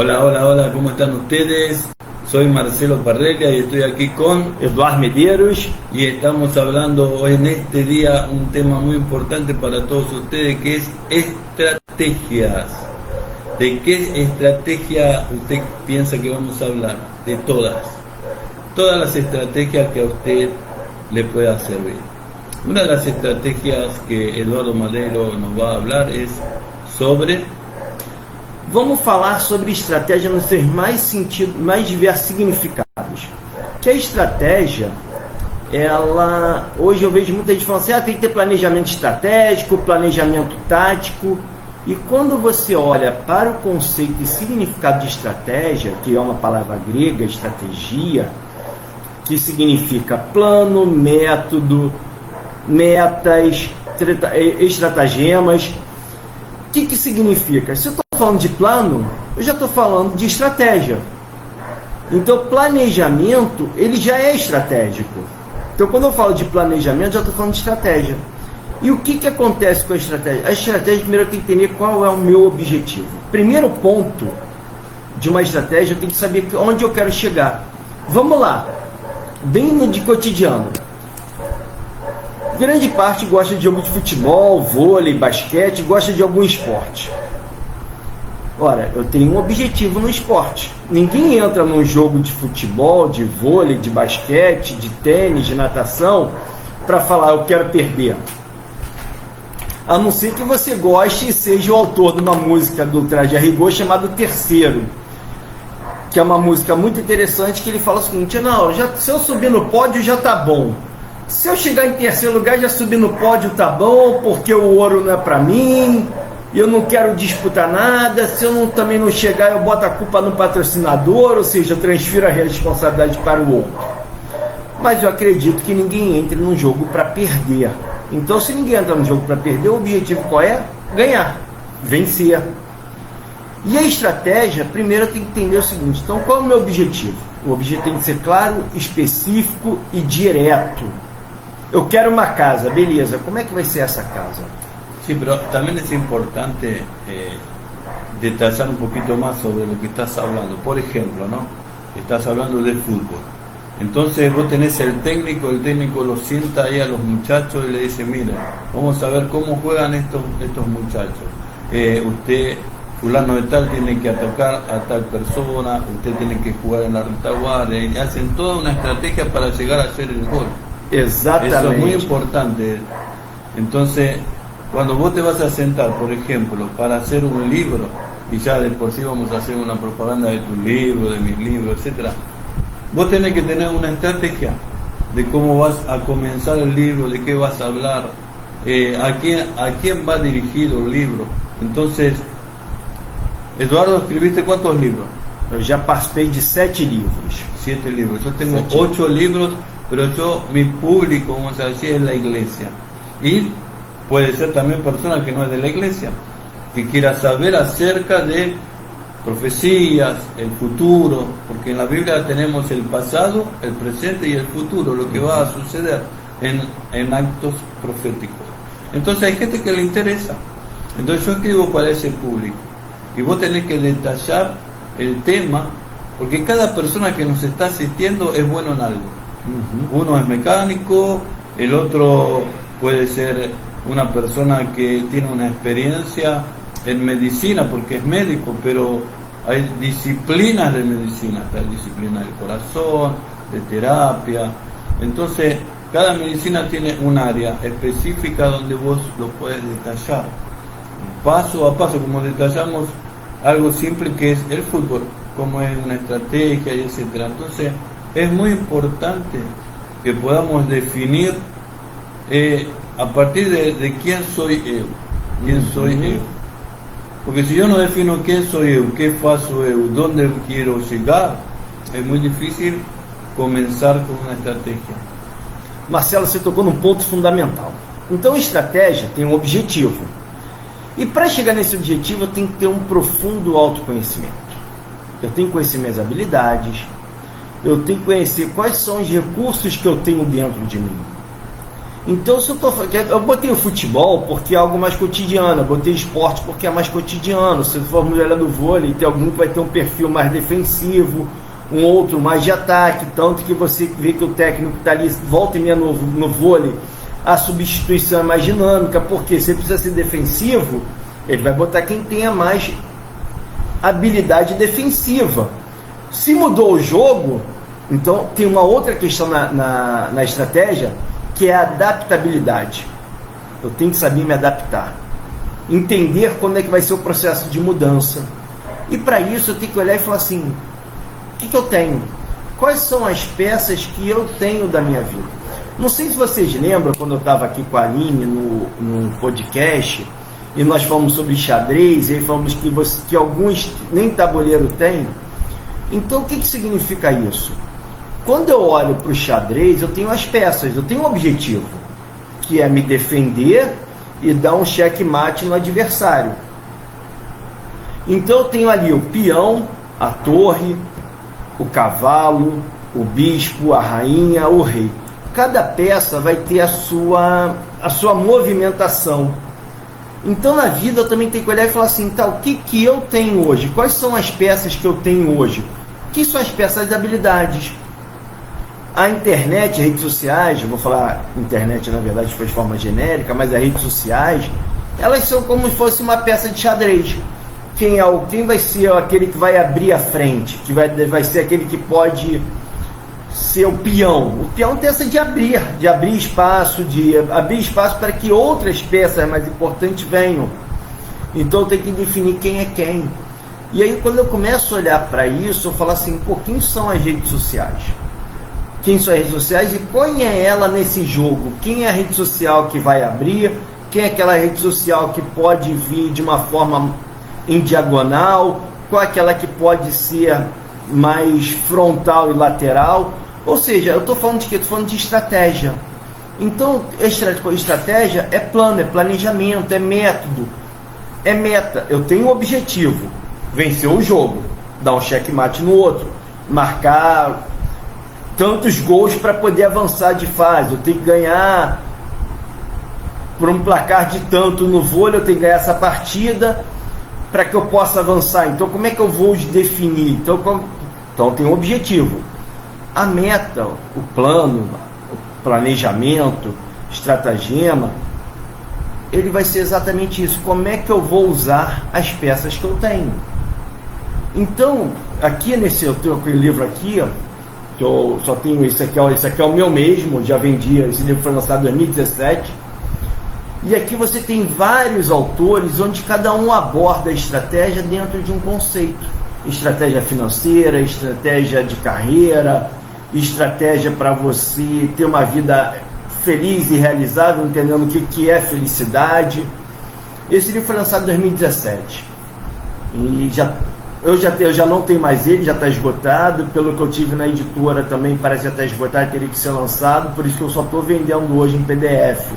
Hola, hola, hola, ¿cómo están ustedes? Soy Marcelo Parrelia y estoy aquí con Eduardo Medeiros. y estamos hablando hoy en este día un tema muy importante para todos ustedes, que es estrategias. ¿De qué estrategia usted piensa que vamos a hablar? De todas las estrategias que a usted le pueda servir. Una de las estrategias que Eduardo Madeiro nos va a hablar es sobre... Vamos falar sobre estratégia nos seus mais diversos significados. Que a estratégia, hoje eu vejo muita gente falando assim, tem que ter planejamento estratégico, planejamento tático. E quando você olha para o conceito e significado de estratégia, que é uma palavra grega, estratégia, que significa plano, método, metas, estratagemas. O que significa? Se eu estou falando de plano, eu já estou falando de estratégia. Então, planejamento, ele já é estratégico. Então, quando eu falo de planejamento, já estou falando de estratégia. E o que acontece com a estratégia? A estratégia, primeiro, eu tenho que entender qual é o meu objetivo. Primeiro ponto de uma estratégia, eu tenho que saber onde eu quero chegar. Vamos lá, bem de cotidiano. Grande parte gosta de jogo de futebol, vôlei, basquete, gosta de algum esporte. Ora, eu tenho um objetivo no esporte. Ninguém entra num jogo de futebol, de vôlei, de basquete, de tênis, de natação, para falar, eu quero perder. A não ser que você goste e seja o autor de uma música do Traje a Rigor chamada Terceiro, que é uma música muito interessante, que ele fala o seguinte, não, se eu subir no pódio já tá bom. Se eu chegar em terceiro lugar, já subir no pódio tá bom, porque o ouro não é para mim, eu não quero disputar nada. Se eu também não chegar, eu boto a culpa no patrocinador, ou seja, eu transfiro a responsabilidade para o outro. Mas eu acredito que ninguém entre num jogo para perder. Então, se ninguém entra no jogo para perder, o objetivo qual é? Ganhar, vencer. E a estratégia, primeiro eu tenho que entender o seguinte, então qual é o meu objetivo? O objetivo tem que ser claro, específico e direto. Eu quero uma casa, beleza, como é que vai ser essa casa? Sí, pero también es importante detallar un poquito más sobre lo que estás hablando. Por ejemplo, ¿no? Estás hablando de fútbol. Entonces vos tenés el técnico lo sienta ahí a los muchachos y le dice, mira, vamos a ver cómo juegan estos muchachos. Usted, fulano de tal, tiene que atacar a tal persona, usted tiene que jugar en la retaguardia, y hacen toda una estrategia para llegar a hacer el gol. Exatamente. Eso es muy importante. Entonces, cuando vos te vas a sentar, por ejemplo, para hacer un libro, y ya de por sí vamos a hacer una propaganda de tu libro, de mis libros, etcétera, vos tenés que tener una estrategia de cómo vas a comenzar el libro, de qué vas a hablar, a quién va dirigido el libro. Entonces, Eduardo, ¿escribiste cuántos libros? Eu já participei de 7 livros. 7 libros. Yo tengo 8 libros, pero mi público, vamos a decir, es la iglesia. Y puede ser también persona que no es de la iglesia, que quiera saber acerca de profecías, el futuro, porque en la Biblia tenemos el pasado, el presente y el futuro, lo que va a suceder en actos proféticos. Entonces hay gente que le interesa. Entonces yo escribo para ese público. Y vos tenés que detallar el tema, porque cada persona que nos está asistiendo es bueno en algo. Uno es mecánico, el otro puede ser una persona que tiene una experiencia en medicina porque es médico, pero hay disciplinas de medicina, está la disciplina del corazón, de terapia. Entonces, cada medicina tiene un área específica donde vos lo puedes detallar, paso a paso, como detallamos algo simple que es el fútbol, como es una estrategia y etcétera. Entonces, es muy importante que podamos definir a partir de quién soy yo, porque si yo no defino quién soy yo, qué faço yo, dónde quiero llegar, es muy difícil comenzar con una estrategia. Marcelo, você tocou num ponto fundamental. Então, estratégia tem um objetivo. E para chegar nesse objetivo, eu tenho que ter um profundo autoconhecimento. Eu tenho que conhecer minhas habilidades, eu tenho que conhecer quais são os recursos que eu tenho dentro de mim. Então, se eu botei o futebol porque é algo mais cotidiano, eu botei esporte porque é mais cotidiano. Se for mulher do vôlei, tem algum que vai ter um perfil mais defensivo, um outro mais de ataque, tanto que você vê que o técnico está ali, volta e meia no vôlei, a substituição é mais dinâmica, porque se ele precisa ser defensivo, ele vai botar quem tenha mais habilidade defensiva. Se mudou o jogo, então tem uma outra questão na estratégia, que é a adaptabilidade. Eu tenho que saber me adaptar, entender quando é que vai ser o processo de mudança, e para isso eu tenho que olhar e falar assim, o que eu tenho? Quais são as peças que eu tenho da minha vida? Não sei se vocês lembram, quando eu estava aqui com a Aline no podcast, e nós falamos sobre xadrez, e aí falamos que alguns nem tabuleiro tem. Então o que significa isso? Quando eu olho para o xadrez, eu tenho as peças, eu tenho um objetivo, que é me defender e dar um checkmate no adversário. Então eu tenho ali o peão, a torre, o cavalo, o bispo, a rainha, o rei. Cada peça vai ter a sua movimentação. Então na vida eu também tenho que olhar e falar assim, tá, o que eu tenho hoje? Quais são as peças que eu tenho hoje? O que são as peças de habilidades? A internet, redes sociais, eu vou falar internet na verdade foi de forma genérica, mas as redes sociais, elas são como se fosse uma peça de xadrez. Quem vai ser aquele que vai abrir a frente, que vai ser aquele que pode ser o peão. O peão tem essa de abrir espaço, para que outras peças mais importantes venham. Então tem que definir quem é quem. E aí quando eu começo a olhar para isso, eu falo assim, pô, quem são as redes sociais? Quem são as redes sociais e põe ela nesse jogo? Quem é a rede social que vai abrir? Quem é aquela rede social que pode vir de uma forma em diagonal? Qual é aquela que pode ser mais frontal e lateral? Ou seja, eu estou falando de quê? Estou falando de estratégia. Então, estratégia é plano, é planejamento, é método, é meta. Eu tenho um objetivo, vencer o jogo, dar um checkmate no outro, marcar tantos gols para poder avançar de fase. Eu tenho que ganhar por um placar de tanto no vôlei, eu tenho que ganhar essa partida para que eu possa avançar. Então, como é que eu vou definir? Então tem um objetivo. A meta, o plano, o planejamento, estratagema, ele vai ser exatamente isso. Como é que eu vou usar as peças que eu tenho? Então, aqui eu tenho aquele livro aqui, ó, que eu só tenho esse aqui é o meu mesmo, já vendi, esse livro foi lançado em 2017. E aqui você tem vários autores onde cada um aborda a estratégia dentro de um conceito. Estratégia financeira, estratégia de carreira, estratégia para você ter uma vida feliz e realizável, entendendo o que é felicidade. Esse livro foi lançado em 2017. E eu já não tenho mais ele, já está esgotado. Pelo que eu tive na editora também parece já estar esgotado, teria que ser lançado, por isso que eu só estou vendendo hoje em PDF.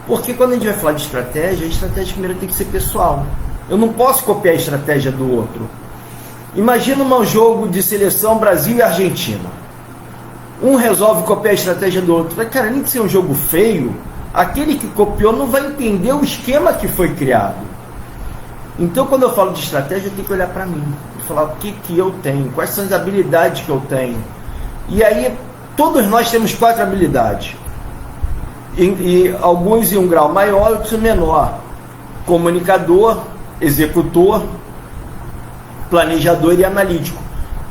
Porque quando a gente vai falar de estratégia, a estratégia primeiro tem que ser pessoal. Eu não posso copiar a estratégia do outro. Imagina um jogo de seleção Brasil e Argentina. Um resolve copiar a estratégia do outro. Cara, nem que seja um jogo feio, aquele que copiou não vai entender o esquema que foi criado. Então, quando eu falo de estratégia, eu tenho que olhar para mim e falar o que eu tenho, quais são as habilidades que eu tenho. E aí, todos nós temos 4 habilidades. E alguns em um grau maior, outros menor. Comunicador, executor, planejador e analítico.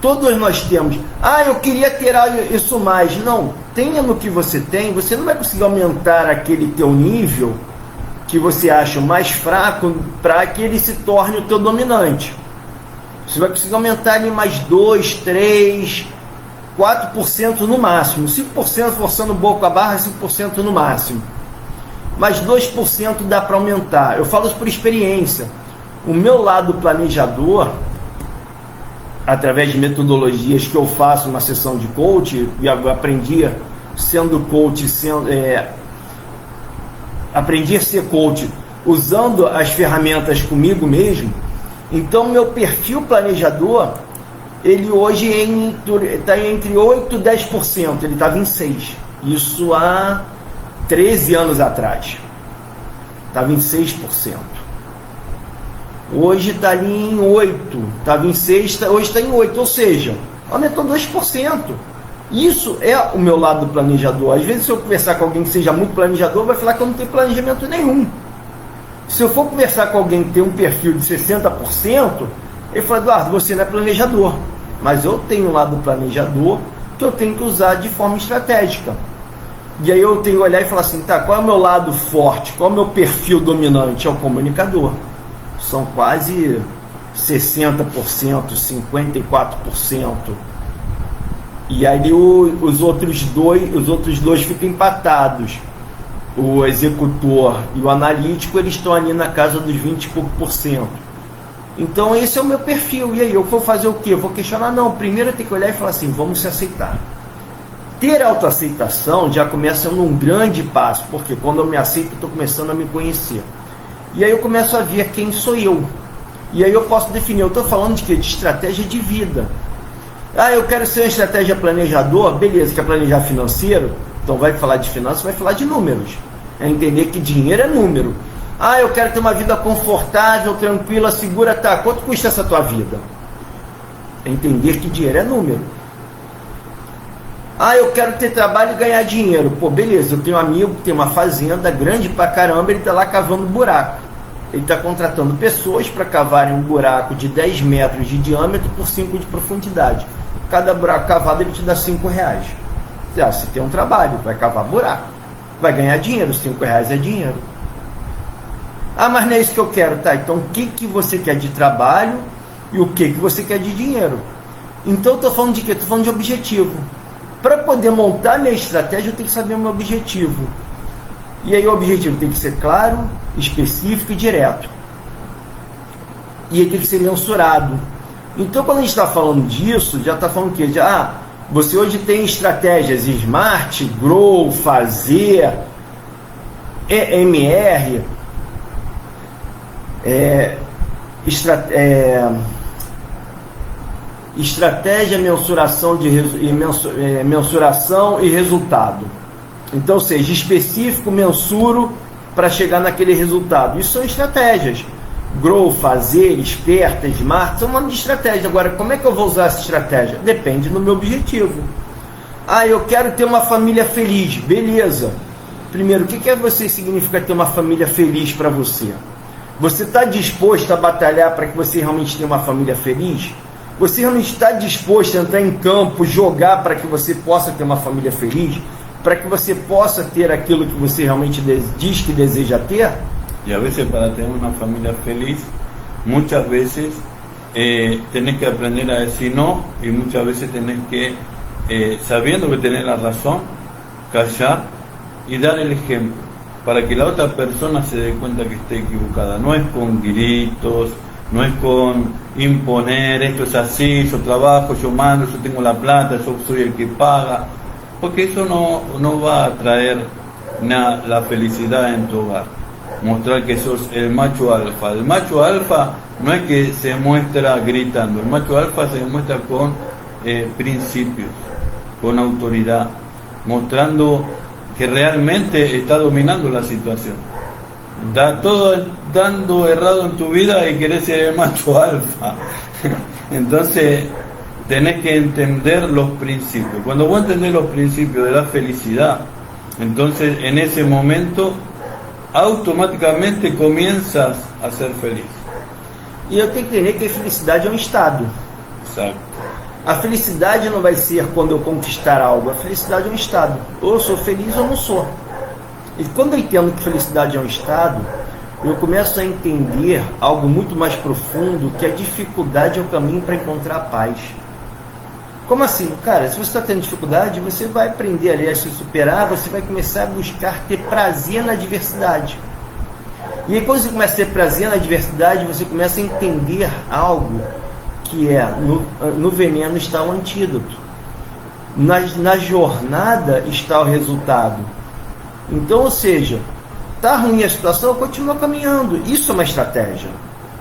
Todos nós temos. Eu queria ter isso mais. Não, tenha no que você tem. Você não vai conseguir aumentar aquele teu nível que você acha mais fraco para que ele se torne o teu dominante. Você vai conseguir aumentar ali mais 2, 3, 4% no máximo. 5% forçando um pouco a barra, 5% no máximo. Mas 2% dá para aumentar. Eu falo isso por experiência. O meu lado planejador, através de metodologias que eu faço na sessão de coach, e eu aprendi sendo coach, aprendi a ser coach usando as ferramentas comigo mesmo. Então meu perfil planejador, ele hoje está entre 8% e 10%, ele estava em 6%. Isso há 13 anos atrás. Estava em 6%. Hoje está ali em 8%. Estava em 6%, hoje está em 8%. Ou seja, aumentou 2%. Isso é o meu lado planejador. Às vezes, se eu conversar com alguém que seja muito planejador, vai falar que eu não tenho planejamento nenhum. Se eu for conversar com alguém que tem um perfil de 60%, ele fala: Eduardo, você não é planejador. Mas eu tenho um lado planejador que eu tenho que usar de forma estratégica. E aí eu tenho que olhar e falar assim: tá, qual é o meu lado forte? Qual é o meu perfil dominante? É o comunicador. São quase 60%, 54%. E aí os outros dois ficam empatados. O executor e o analítico, eles estão ali na casa dos 20 e pouco por cento. Então esse é o meu perfil. E aí eu vou fazer o quê? Eu vou questionar? Não, primeiro eu tenho que olhar e falar assim: vamos se aceitar. Ter autoaceitação já começa sendo um grande passo, porque quando eu me aceito, eu estou começando a me conhecer. E aí eu começo a ver quem sou eu. E aí eu posso definir. Eu estou falando de quê? De estratégia de vida. Ah, eu quero ser uma estratégia planejador. Beleza, quer planejar financeiro? Então vai falar de finanças, vai falar de números. É entender que dinheiro é número. Ah, eu quero ter uma vida confortável, tranquila, segura. Tá, quanto custa essa tua vida? É entender que dinheiro é número. Ah, eu quero ter trabalho e ganhar dinheiro. Pô, beleza, eu tenho um amigo que tem uma fazenda grande pra caramba, ele tá lá cavando buraco. Ele está contratando pessoas para cavarem um buraco de 10 metros de diâmetro por 5 de profundidade. Cada buraco cavado ele te dá R$5. Você tem um trabalho, vai cavar buraco, vai ganhar dinheiro, R$5 é dinheiro. Ah, mas não é isso que eu quero. Tá, então o que você quer de trabalho e o que você quer de dinheiro? Então eu estou falando de quê? Estou falando de objetivo. Para poder montar minha estratégia, eu tenho que saber o meu objetivo. E aí o objetivo tem que ser claro, específico e direto. E ele tem que ser mensurado. Então quando a gente está falando disso, já está falando o quê? Você hoje tem estratégias SMART, GROW, FAZER, EMR, estratégia, mensuração e resultado. Então, ou seja, específico, mensuro para chegar naquele resultado. Isso são estratégias. GROW, FAZER, SPERTA, SMART, são um monte de estratégia. Agora, como é que eu vou usar essa estratégia? Depende do meu objetivo. Eu quero ter uma família feliz. Beleza. Primeiro, o que você significa ter uma família feliz para você? Você está disposto a batalhar para que você realmente tenha uma família feliz? Você realmente está disposto a entrar em campo, jogar para que você possa ter uma família feliz? Para que você possa ter aquilo que você realmente diz que deseja ter? Y a veces para tener una familia feliz, muchas veces tenés que aprender a decir no, y muchas veces tenés que, sabiendo que tenés la razón, callar y dar el ejemplo, para que la otra persona se dé cuenta que esté equivocada. No es con gritos, no es con imponer, esto es así, yo trabajo, yo mando, yo tengo la plata, yo soy el que paga, porque eso no va a traer la felicidad en tu hogar. Mostrar que sos el macho alfa. El macho alfa no es que se muestra gritando, el macho alfa se muestra con principios, con autoridad, mostrando que realmente está dominando la situación. Todo dando errado en tu vida y querés ser el macho alfa. Entonces tenés que entender los principios. Cuando vos entendés los principios de la felicidad, entonces en ese momento automaticamente comienzas a ser feliz. E eu tenho que entender que a felicidade é um estado. Exato. A felicidade não vai ser quando eu conquistar algo. A felicidade é um estado. Ou eu sou feliz ou não sou. E quando eu entendo que felicidade é um estado, eu começo a entender algo muito mais profundo, que a dificuldade é o caminho para encontrar a paz. Como assim? Cara, se você está tendo dificuldade, você vai aprender ali a se superar, você vai começar a buscar ter prazer na adversidade. E aí quando você começa a ter prazer na adversidade, você começa a entender algo que é, no veneno está o antídoto. Na jornada está o resultado. Então, ou seja, está ruim a situação, continua caminhando. Isso é uma estratégia.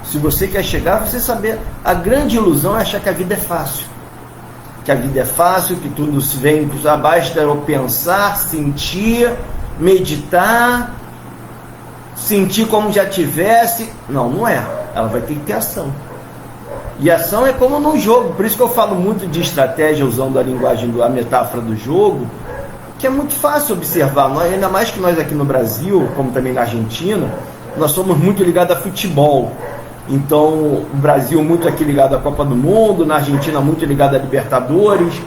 Se você quer chegar, você saber. A grande ilusão é achar que a vida é fácil. Que a vida é fácil, que tudo vem, basta eu pensar, sentir meditar, sentir como já tivesse. Não, não é. Ela vai ter que ter ação. E ação é como num jogo. Por isso que eu falo muito de estratégia usando a linguagem, a metáfora do jogo, que é muito fácil observar. Ainda mais que nós aqui no Brasil, como também na Argentina, nós somos muito ligados a futebol. Então, o Brasil muito aqui ligado à Copa do Mundo, na Argentina muito ligado a Libertadores.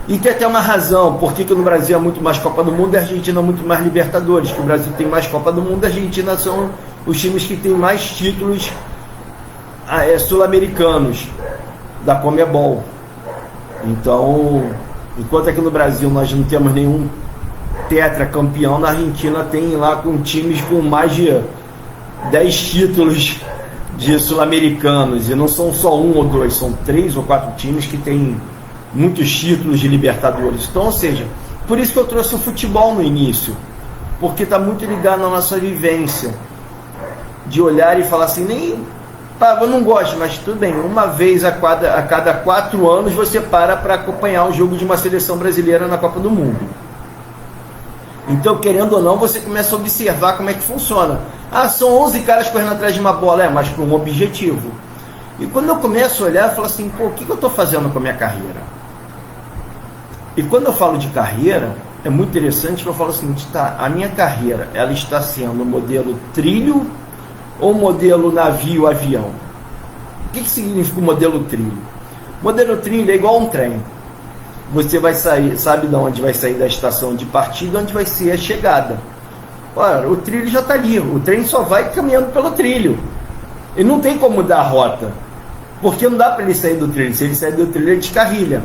E tem até uma razão, porque no Brasil é muito mais Copa do Mundo e a Argentina é muito mais Libertadores. Que o Brasil tem mais Copa do Mundo e a Argentina são os times que têm mais títulos sul-americanos da Conmebol. Então, enquanto aqui no Brasil nós não temos nenhum tetracampeão, na Argentina tem lá com times com mais de 10 títulos de sul-americanos, e não são só um ou dois, são 3 ou 4 times que têm muitos títulos de Libertadores. Então, ou seja, por isso que eu trouxe o futebol no início, porque está muito ligado na nossa vivência, de olhar e falar assim, eu não gosto, mas tudo bem, uma vez a cada 4 anos você para acompanhar um jogo de uma seleção brasileira na Copa do Mundo. Então, querendo ou não, você começa a observar como é que funciona. São 11 caras correndo atrás de uma bola, mas com um objetivo. E quando eu começo a olhar, eu falo assim, o que eu estou fazendo com a minha carreira? E quando eu falo de carreira, é muito interessante que eu falo o seguinte, a minha carreira, ela está sendo modelo trilho ou modelo navio-avião? O que significa o modelo trilho? Modelo trilho é igual a um trem. Você vai sair, sabe de onde vai sair da estação de partida, onde vai ser a chegada. Ora, o trilho já está ali, o trem só vai caminhando pelo trilho. E não tem como mudar a rota, porque não dá para ele sair do trilho. Se ele sair do trilho, ele descarrilha.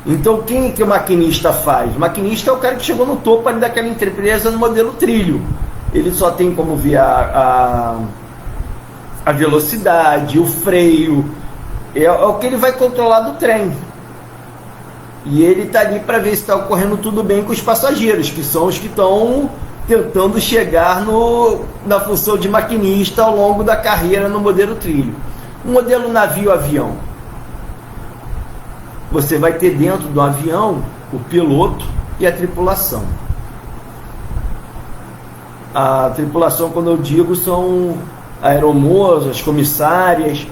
Então, quem que o maquinista faz? O maquinista é o cara que chegou no topo ali daquela empresa no modelo trilho. Ele só tem como ver a velocidade, o freio, é o que ele vai controlar do trem. E ele está ali para ver se está ocorrendo tudo bem com os passageiros, que são os que estão tentando chegar na função de maquinista ao longo da carreira no modelo trilho. O modelo navio-avião. Você vai ter dentro do avião o piloto e a tripulação. A tripulação, quando eu digo, são aeromoças, comissárias.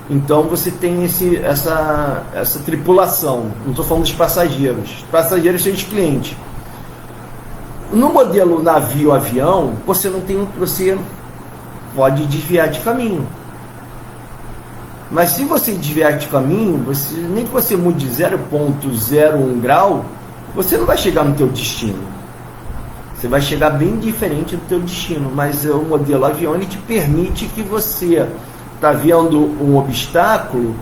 Então você tem essa tripulação. Não estou falando dos passageiros. Os passageiros são os clientes. No modelo navio-avião, você pode desviar de caminho. Mas se você desviar de caminho, nem que você mude de 0,01 grau, você não vai chegar no teu destino. Você vai chegar bem diferente do teu destino. Mas o modelo avião, ele te permite que você está vendo um obstáculo,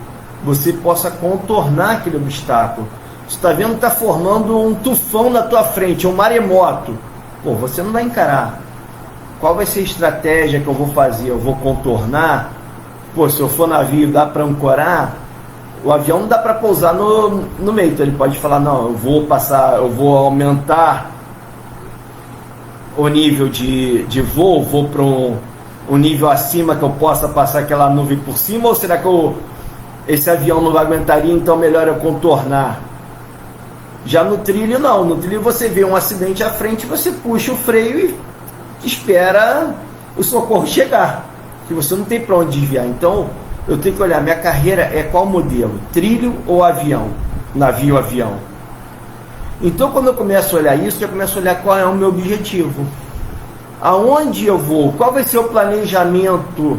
você possa contornar aquele obstáculo. Você está vendo que está formando um tufão na tua frente, um maremoto. Você não vai encarar. Qual vai ser a estratégia que eu vou fazer? Eu vou contornar? Se eu for navio, dá para ancorar? O avião não dá para pousar no meio. Então ele pode falar, não, eu vou aumentar o nível de vou para um nível acima que eu possa passar aquela nuvem por cima, ou será que esse avião não vai aguentaria, então melhor eu contornar? Já no trilho não, no trilho você vê um acidente à frente, você puxa o freio e espera o socorro chegar, que você não tem para onde desviar. Então eu tenho que olhar, minha carreira é qual modelo? Trilho ou avião? Navio-avião. Então quando eu começo a olhar isso, eu começo a olhar qual é o meu objetivo. Aonde eu vou? Qual vai ser o planejamento?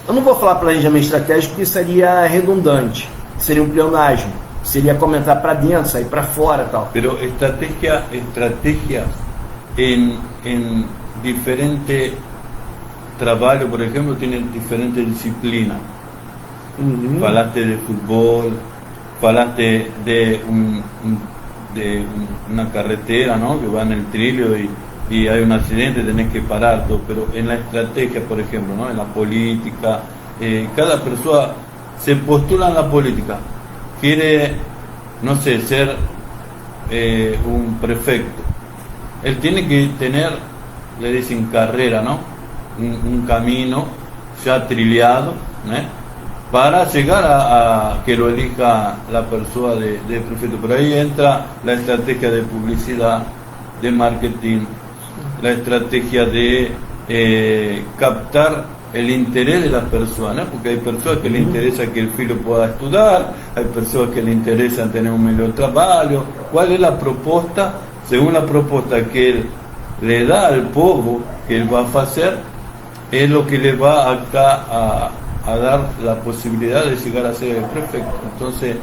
Eu não vou falar planejamento estratégico, porque seria redundante. Seria um pleonasmo. Seria comentar para dentro, sair para fora, tal. Pero estrategias en diferente trabalho, por ejemplo, tienen diferentes disciplinas. Falaste de fútbol, falaste de una carretera, ¿no? Que va en el trillo y hay un accidente, tenés que parar todo. Pero en la estrategia, por ejemplo, ¿no? En la política, cada persona se postula en la política, quiere, no sé, ser un prefecto. Él tiene que tener, le dicen carrera, ¿no? Un camino ya trillado, ¿no? Para llegar a que lo elija la persona de prefecto. Pero ahí entra la estrategia de publicidad, de marketing, la estrategia de captar el interés de las personas, porque hay personas que le interesa que el filho pueda estudiar, hay personas que le interesan tener un mejor trabajo. ¿Cuál es la propuesta? Según la propuesta que él le da al pueblo que él va a hacer, es lo que le va acá a dar la posibilidad de llegar a ser el prefecto. Entonces,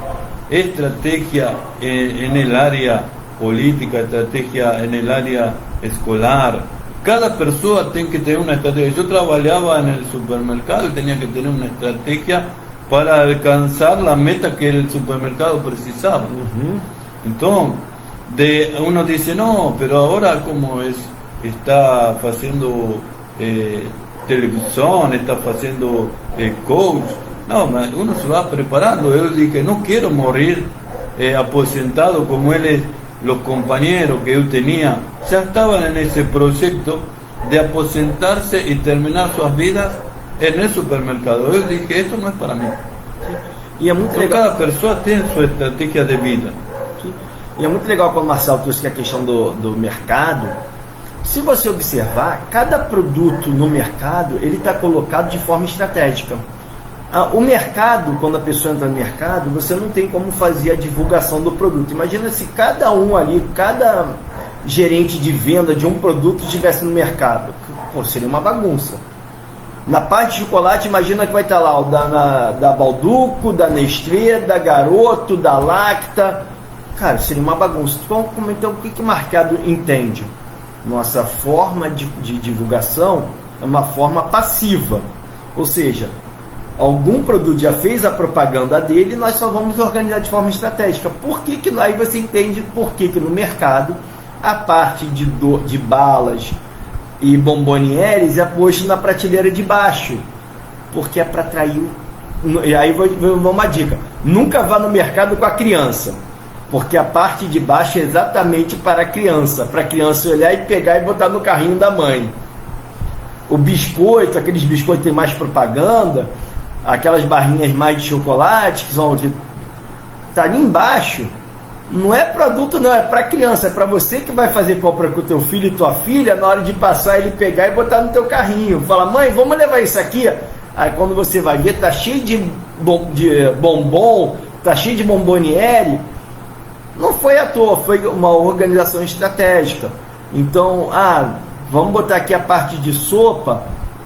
estrategia en el área política, estrategia en el área escolar. Cada persona tiene que tener una estrategia. Yo trabajaba en el supermercado y tenía que tener una estrategia para alcanzar la meta que el supermercado precisaba. Entonces, uno dice, no, pero ahora como está haciendo televisión, está haciendo coach. No, uno se va preparando. Yo dije, no quiero morir aposentado como los compañeros que yo tenía ya estaban en ese proyecto de aposentarse y terminar sus vidas en el supermercado. Yo dije, esto no es para mí. Sí. E é muito legal. Cada pessoa tem sua estratégia de vida. Sim. E é muito legal quando o Marcelo trouxe a questão do mercado. Se você observar, cada produto no mercado ele está colocado de forma estratégica. O mercado, quando a pessoa entra no mercado, você não tem como fazer a divulgação do produto. Imagina se cada um ali, cada gerente de venda de um produto estivesse no mercado. Pô, seria uma bagunça. Na parte de chocolate, imagina que vai estar lá o da Balduco, da Nestlé, da Garoto, da Lacta. Cara, seria uma bagunça. Então o que o mercado entende? Nossa forma de divulgação é uma forma passiva. Ou seja, algum produto já fez a propaganda dele, nós só vamos organizar de forma estratégica. Por que aí você entende por que no mercado a parte de balas e bombonieres é posto na prateleira de baixo? Porque é para atrair. E aí vou uma dica: nunca vá no mercado com a criança, porque a parte de baixo é exatamente para a criança olhar e pegar e botar no carrinho da mãe. O biscoito, aqueles biscoitos que tem mais propaganda, aquelas barrinhas mais de chocolate que são tá ali embaixo, não é produto não, é para criança, é para você que vai fazer compra com o teu filho e tua filha, na hora de passar ele pegar e botar no teu carrinho, fala, mãe, vamos levar isso aqui. Aí quando você vai ver, tá cheio de bombom, tá cheio de bomboniere. Não foi à toa, foi uma organização estratégica. Então, vamos botar aqui a parte de sopa,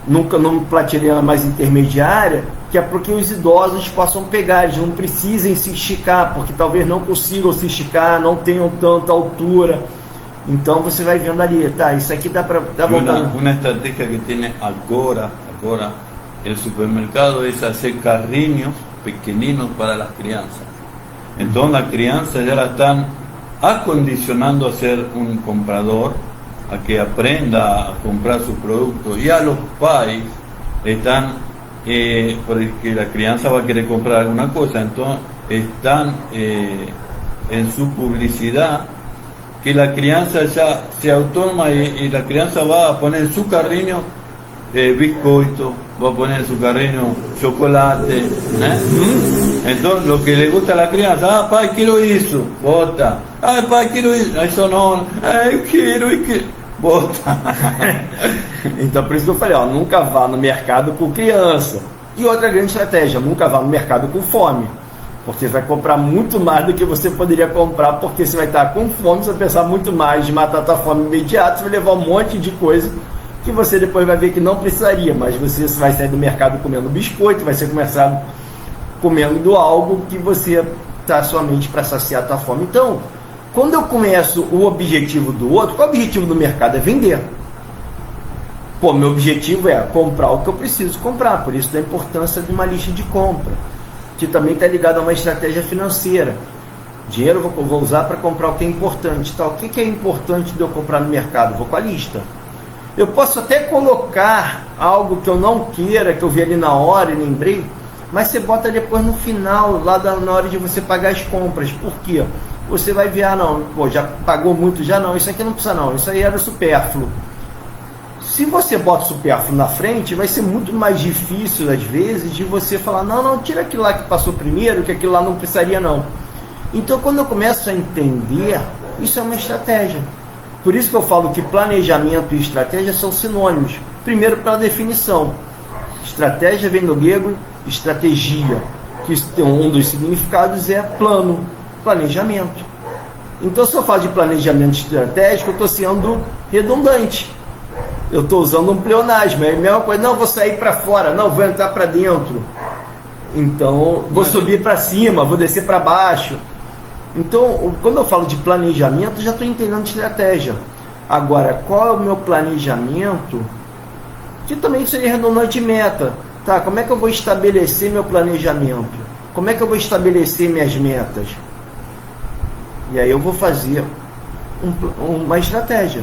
nunca numa prateleira mais intermediária, que é porque os idosos possam pegar, eles não precisem se esticar, porque talvez não consigam se esticar, não tenham tanta altura. Então você vai vendo ali, tá, isso aqui dá para uma estratégia que tem agora el supermercado es hacer carrinhos pequeñinos para las crianças. Entonces las crianças ya la están acondicionando a ser un comprador, a que aprenda a comprar sus productos, y a los pais están, porque la crianza va a querer comprar alguna cosa, entonces están en su publicidad, que la crianza ya se autónoma y la crianza va a poner en su carrinho biscoito, va a poner en su carrinho chocolate, entonces lo que le gusta a la crianza, pai, quiero eso, bota, pai, quiero eso no, eu quero, bota. Então por isso que eu falei, nunca vá no mercado com criança. E outra grande estratégia, nunca vá no mercado com fome, porque você vai comprar muito mais do que você poderia comprar, porque você vai estar com fome, você vai pensar muito mais de matar a sua fome imediata, você vai levar um monte de coisa que você depois vai ver que não precisaria, mas você vai sair do mercado comendo biscoito, vai ser começado comendo algo que você está somente para saciar a tua fome. Então, quando eu começo o objetivo do outro, qual é o objetivo do mercado? É vender. Pô, meu objetivo é comprar o que eu preciso comprar, por isso da importância de uma lista de compra, que também está ligado a uma estratégia financeira. Dinheiro eu vou usar para comprar o que é importante. Tá? O que é importante de eu comprar no mercado? Vou com a lista. Eu posso até colocar algo que eu não queira, que eu vi ali na hora e lembrei, mas você bota depois no final, lá na hora de você pagar as compras. Por quê? Você vai ver, já pagou muito, já não, isso aqui não precisa não, isso aí era supérfluo. Se você bota supérfluo na frente, vai ser muito mais difícil, às vezes, de você falar, não, tira aquilo lá que passou primeiro, que aquilo lá não precisaria não. Então, quando eu começo a entender, isso é uma estratégia. Por isso que eu falo que planejamento e estratégia são sinônimos. Primeiro, pela definição. Estratégia vem do grego estratégia, que um dos significados é plano, planejamento. Então, se eu falo de planejamento estratégico, eu estou sendo redundante. Eu estou usando um pleonasmo. É a mesma coisa, não, vou sair para fora, não, vou entrar para dentro. Então, vou subir para cima, vou descer para baixo. Então, quando eu falo de planejamento, já estou entendendo estratégia. Agora, qual é o meu planejamento? Que também seria redundante de meta. Tá, como é que eu vou estabelecer meu planejamento? Como é que eu vou estabelecer minhas metas? E aí eu vou fazer uma estratégia.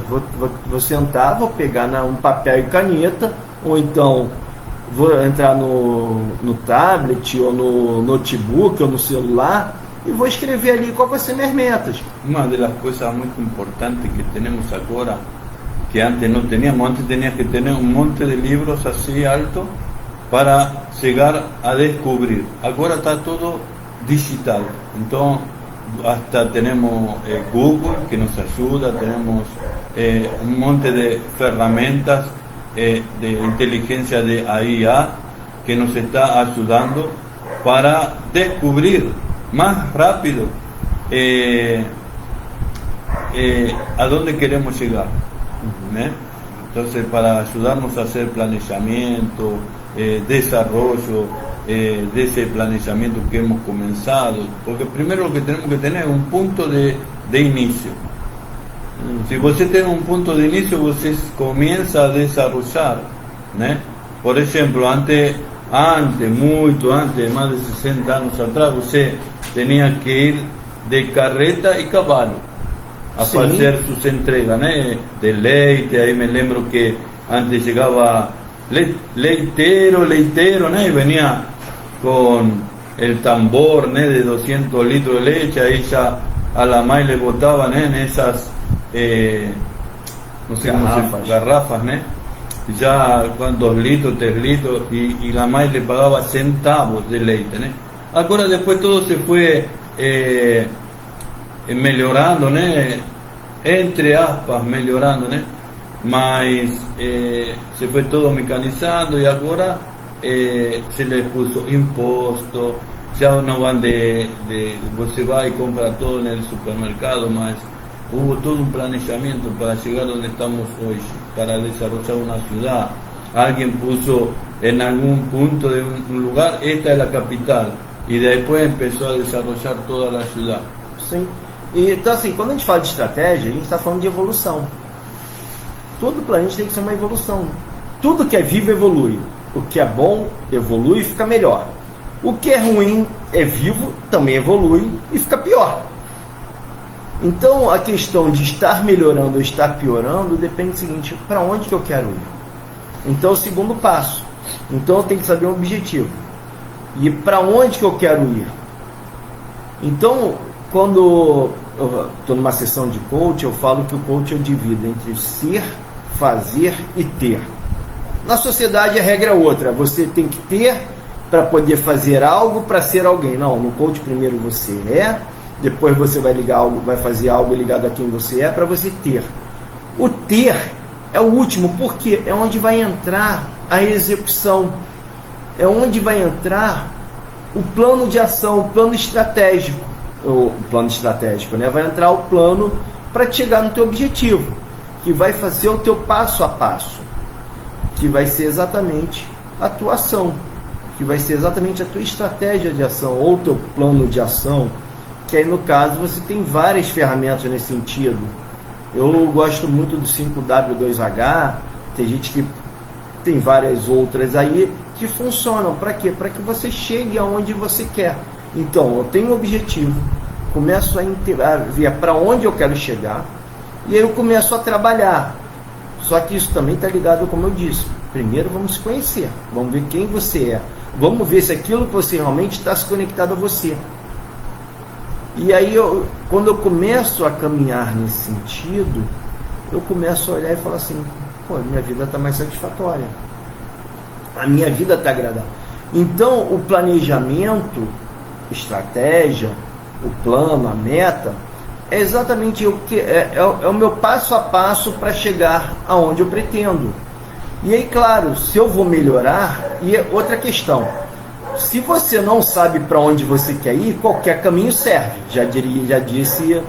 Vou sentar, vou pegar um papel e caneta, ou então vou entrar no tablet, ou no notebook, ou no celular, e vou escrever ali qual vai ser minhas metas. Uma das coisas muito importantes que temos agora, que antes não teníamos, antes tenías que ter um monte de livros assim alto para chegar a descobrir. Agora está tudo digital, então hasta tenemos Google que nos ayuda, tenemos un monte de herramientas de inteligencia de IA que nos está ayudando para descubrir más rápido a dónde queremos llegar, ¿no? Entonces, para ayudarnos a hacer planeamiento, desarrollo de ese planeamiento que hemos comenzado, porque primero lo que tenemos que tener es un punto de inicio. Si você tem un punto de inicio, você comienza a desarrollar, ¿no? Por ejemplo, antes, muito antes, más de 60 años atrás, você tenía que ir de carreta y caballo a hacer sus entregas, ¿no? De leite. Ahí me lembro que antes llegaba leitero, ¿no? Y venía con el tambor, ¿no? De 200 litros de leche. Ahí ya a la maíz le botaban, ¿no? En esas no sé garrafas, ¿no? Ya con 2 litros, 3 litros, y la maíz le pagaba centavos de leite, ¿no? Ahora después todo se fue melhorando, ¿no? Entre aspas, melhorando, ¿no? Mas se fue todo mecanizando y ahora se les puso impuesto, ya no van você va y compra todo en el supermercado, mas hubo todo un planeamiento para llegar donde estamos hoy, para desarrollar una ciudad. Alguien puso en algún punto de un lugar, esta es la capital, y después empezó a desarrollar toda la ciudad. Sim. E, então, assim, quando a gente fala de estratégia, a gente está falando de evolução. Todo planeta tem que ser uma evolução. Tudo que é vivo evolui. O que é bom evolui e fica melhor. O que é ruim é vivo, também evolui e fica pior. Então, a questão de estar melhorando ou estar piorando depende do seguinte: para onde que eu quero ir? Então, o segundo passo. Então, eu tenho que saber um objetivo. E para onde que eu quero ir? Então, quando eu estou numa sessão de coach, eu falo que o coach eu divido entre ser, fazer e ter. Na sociedade a regra é outra: você tem que ter para poder fazer algo para ser alguém. Não, no coach primeiro você é, depois você vai fazer algo ligado a quem você é para você ter. O ter é o último, porque é onde vai entrar a execução, é onde vai entrar o plano de ação, o plano estratégico. O plano estratégico, né? Vai entrar o plano para chegar no teu objetivo, que vai fazer o teu passo a passo, que vai ser exatamente a tua ação, que vai ser exatamente a tua estratégia de ação, ou teu plano de ação, que aí no caso você tem várias ferramentas nesse sentido. Eu gosto muito do 5W2H, tem gente que tem várias outras aí que funcionam. Para quê? Para que você chegue aonde você quer. Então, eu tenho um objetivo, começo a ver para onde eu quero chegar, e aí eu começo a trabalhar. Só que isso também está ligado, como eu disse, primeiro vamos se conhecer, vamos ver quem você é, vamos ver se aquilo que você realmente está se conectado a você. E aí, quando eu começo a caminhar nesse sentido, eu começo a olhar e falar assim: pô, minha vida está mais satisfatória, a minha vida está agradável. Então, o planejamento, estratégia, o plano, a meta, é exatamente o que é o meu passo a passo para chegar aonde eu pretendo. E aí, claro, se eu vou melhorar, e é outra questão, se você não sabe para onde você quer ir, qualquer caminho serve. Já disse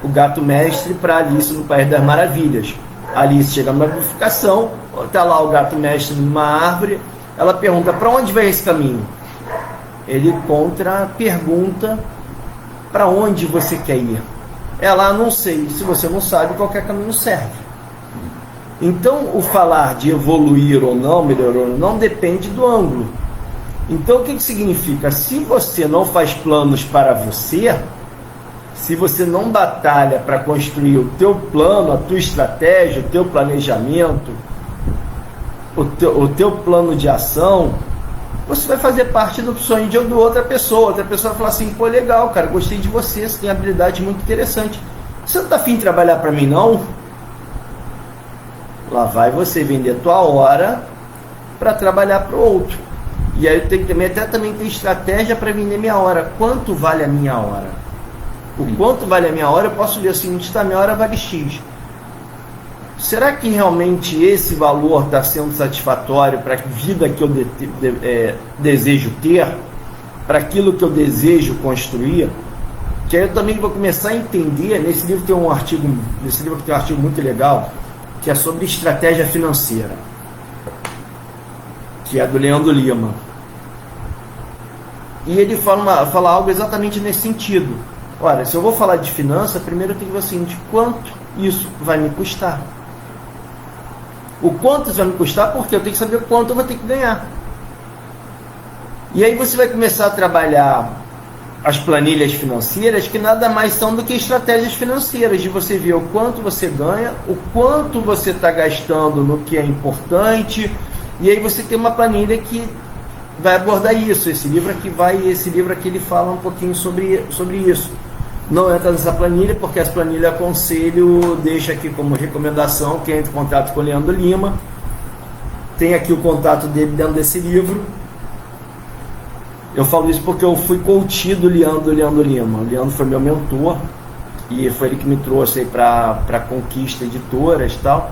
o gato mestre para Alice no País das Maravilhas. Alice chega numa bifurcação, está lá o gato mestre numa árvore, ela pergunta: para onde vai esse caminho? Ele pergunta: para onde você quer ir? Ela: não sei. Se você não sabe, qualquer caminho serve. Então, o falar de evoluir ou não, melhorar ou não, depende do ângulo. Então, o que significa? Se você não faz planos para você, se você não batalha para construir o teu plano, a tua estratégia, o teu planejamento, o teu plano de ação, você vai fazer parte do sonho de outra pessoa. Outra pessoa vai falar assim: pô, legal, cara, gostei de você tem habilidade muito interessante. Você não está afim de trabalhar para mim, não? Lá vai você vender tua hora para trabalhar para o outro. E aí eu tenho que também ter estratégia para vender minha hora. Quanto vale a minha hora? O quanto vale a minha hora, eu posso ver o seguinte: minha hora vale X. Será que realmente esse valor está sendo satisfatório para a vida que eu desejo ter? Para aquilo que eu desejo construir? Que aí eu também vou começar a entender. Nesse livro tem um artigo muito legal, que é sobre estratégia financeira, que é do Leandro Lima. E ele fala algo exatamente nesse sentido. Olha, se eu vou falar de finança, primeiro eu tenho que ver o seguinte: quanto isso vai me custar? O quanto isso vai me custar, porque eu tenho que saber quanto eu vou ter que ganhar. E aí você vai começar a trabalhar as planilhas financeiras, que nada mais são do que estratégias financeiras, de você ver o quanto você ganha, o quanto você está gastando no que é importante, e aí você tem uma planilha que vai abordar isso. Esse livro aqui ele fala um pouquinho sobre isso. Não entra nessa planilha, porque essa planilha aconselho, deixa aqui como recomendação, que entre em contato com o Leandro Lima. Tem aqui o contato dele dentro desse livro. Eu falo isso porque eu fui coach do Leandro Lima. O Leandro foi meu mentor e foi ele que me trouxe para Conquista Editoras e tal.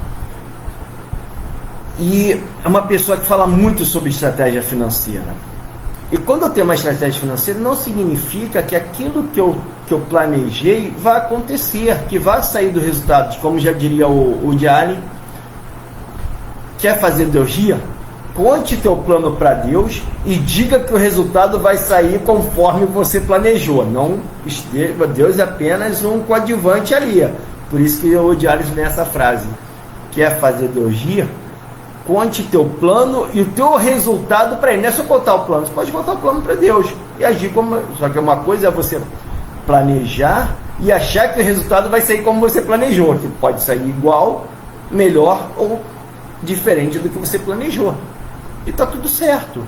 E é uma pessoa que fala muito sobre estratégia financeira. E quando eu tenho uma estratégia financeira, não significa que aquilo que eu planejei vai acontecer, que vai sair do resultado. Como já diria o Diário, quer fazer Deus rir? Conte teu plano para Deus e diga que o resultado vai sair conforme você planejou. Não, Deus é apenas um coadjuvante ali. Por isso que o Diário vem essa frase: quer fazer Deus rir? Conte teu plano e o teu resultado para ele. Não é só contar o plano, você pode contar o plano para Deus e agir como. Só que uma coisa é você planejar e achar que o resultado vai sair como você planejou, que pode sair igual, melhor ou diferente do que você planejou. E está tudo certo.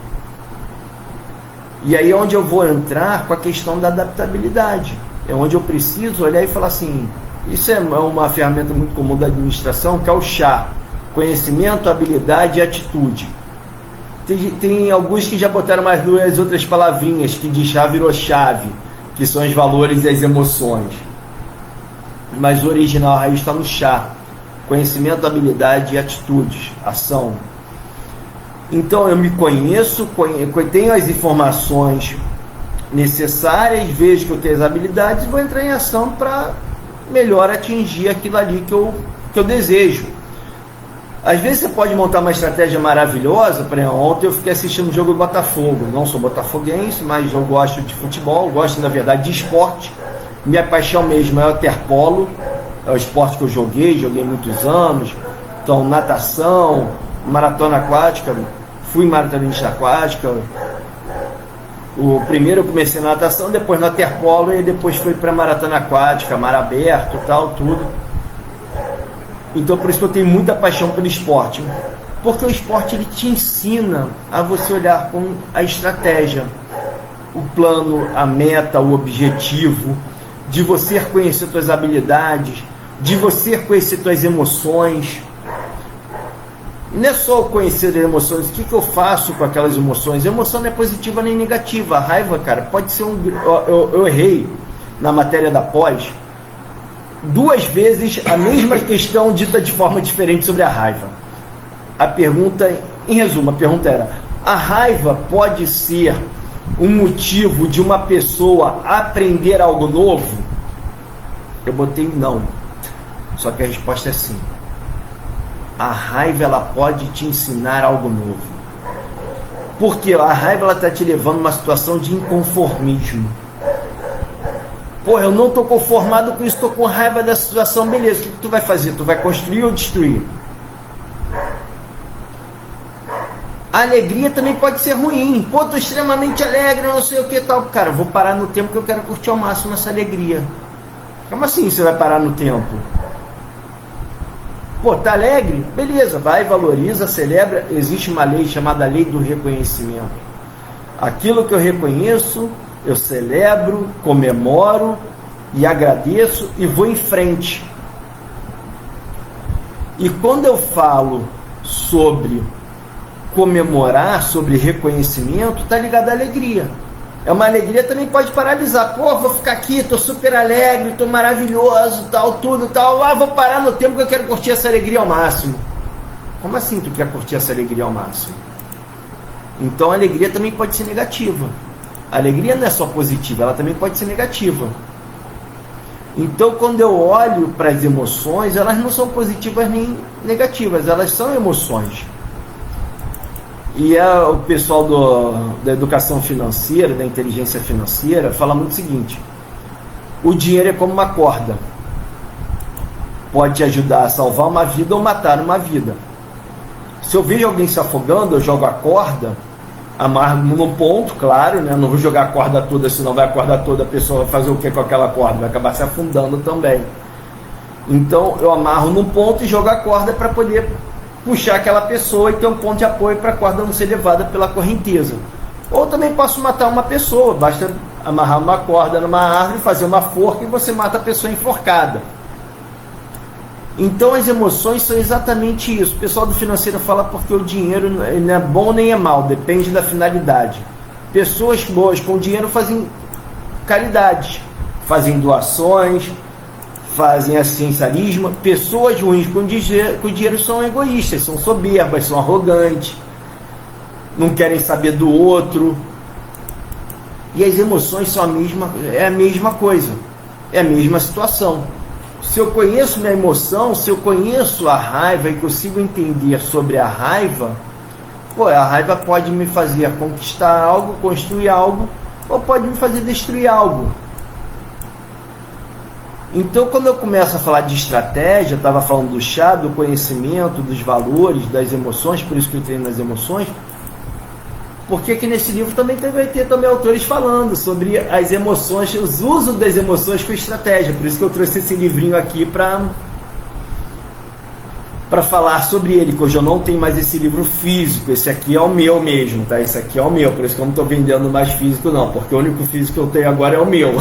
E aí é onde eu vou entrar com a questão da adaptabilidade. É onde eu preciso olhar e falar assim: isso é uma ferramenta muito comum da administração, que é o chá: conhecimento, habilidade e atitude. Tem alguns que já botaram mais duas outras palavrinhas, que de chá virou chave, que são os valores e as emoções. Mas o original, a raiz está no chá: conhecimento, habilidade e atitudes, ação. Então eu me conheço, tenho as informações necessárias, vejo que eu tenho as habilidades e vou entrar em ação para melhor atingir aquilo ali que eu desejo. Às vezes você pode montar uma estratégia maravilhosa. Por exemplo, ontem eu fiquei assistindo o jogo do Botafogo. Não sou botafoguense, mas eu gosto de futebol, gosto na verdade de esporte. Minha paixão mesmo é o waterpolo, é o esporte que eu joguei muitos anos. Então, natação, maratona aquática, fui maratonista aquática. Primeiro eu comecei na natação, depois no waterpolo e depois fui para maratona aquática, mar aberto, tal, tudo. Então por isso que eu tenho muita paixão pelo esporte, porque o esporte ele te ensina a você olhar com a estratégia, o plano, a meta, o objetivo, de você conhecer suas habilidades, de você conhecer suas emoções. Não é só conhecer as emoções, o que eu faço com aquelas emoções? A emoção não é positiva nem negativa. A raiva, cara, pode ser eu errei na matéria da pós. 2 vezes a mesma questão dita de forma diferente sobre a raiva. A pergunta, em resumo, a pergunta era: a raiva pode ser um motivo de uma pessoa aprender algo novo? Eu botei não. Só que a resposta é sim. A raiva, ela pode te ensinar algo novo. Porque a raiva, ela está te levando a uma situação de inconformismo. Pô, eu não estou conformado com isso, estou com raiva da situação. Beleza, o que tu vai fazer? Tu vai construir ou destruir? A alegria também pode ser ruim. Pô, tô extremamente alegre, não sei o que tal. Cara, eu vou parar no tempo que eu quero curtir ao máximo essa alegria. Como assim você vai parar no tempo? Pô, tá alegre? Beleza, vai, valoriza, celebra. Existe uma lei chamada lei do reconhecimento. Aquilo que eu reconheço, eu celebro, comemoro e agradeço e vou em frente. E quando eu falo sobre comemorar, sobre reconhecimento, tá ligado à alegria. É uma alegria também pode paralisar. Pô, vou ficar aqui, tô super alegre, tô maravilhoso, tal, tudo, tal. Ah, vou parar no tempo que eu quero curtir essa alegria ao máximo. Como assim tu quer curtir essa alegria ao máximo? Então a alegria também pode ser negativa. A alegria não é só positiva, ela também pode ser negativa. Então quando eu olho para as emoções, elas não são positivas nem negativas, elas são emoções. E o pessoal da educação financeira, da inteligência financeira, fala muito o seguinte: o dinheiro é como uma corda, pode te ajudar a salvar uma vida ou matar uma vida. Se eu vejo alguém se afogando, eu jogo a corda, amarro num ponto, claro, né? Não vou jogar a corda toda, senão vai a corda toda, a pessoa vai fazer o que com aquela corda? Vai acabar se afundando também. Então eu amarro num ponto e jogo a corda para poder puxar aquela pessoa e ter um ponto de apoio para a corda não ser levada pela correnteza. Ou também posso matar uma pessoa, basta amarrar uma corda numa árvore, fazer uma forca e você mata a pessoa enforcada. Então as emoções são exatamente isso. O pessoal do financeiro fala porque o dinheiro não é bom nem é mal, depende da finalidade. Pessoas boas com dinheiro fazem caridade, fazem doações, fazem assistencialismo. Pessoas ruins com dinheiro são egoístas, são soberbas, são arrogantes, não querem saber do outro. E as emoções são a mesma coisa, é a mesma situação. Se eu conheço minha emoção, se eu conheço a raiva e consigo entender sobre a raiva, pô, a raiva pode me fazer conquistar algo, construir algo, ou pode me fazer destruir algo. Então, quando eu começo a falar de estratégia, eu estava falando do chá, do conhecimento, dos valores, das emoções, por isso que eu treino nas emoções, porque aqui nesse livro também vai ter também autores falando sobre as emoções, os usos das emoções com estratégia, por isso que eu trouxe esse livrinho aqui para falar sobre ele, que hoje eu não tenho mais esse livro físico, esse aqui é o meu mesmo, tá? Esse aqui é o meu, por isso que eu não estou vendendo mais físico não, porque o único físico que eu tenho agora é o meu.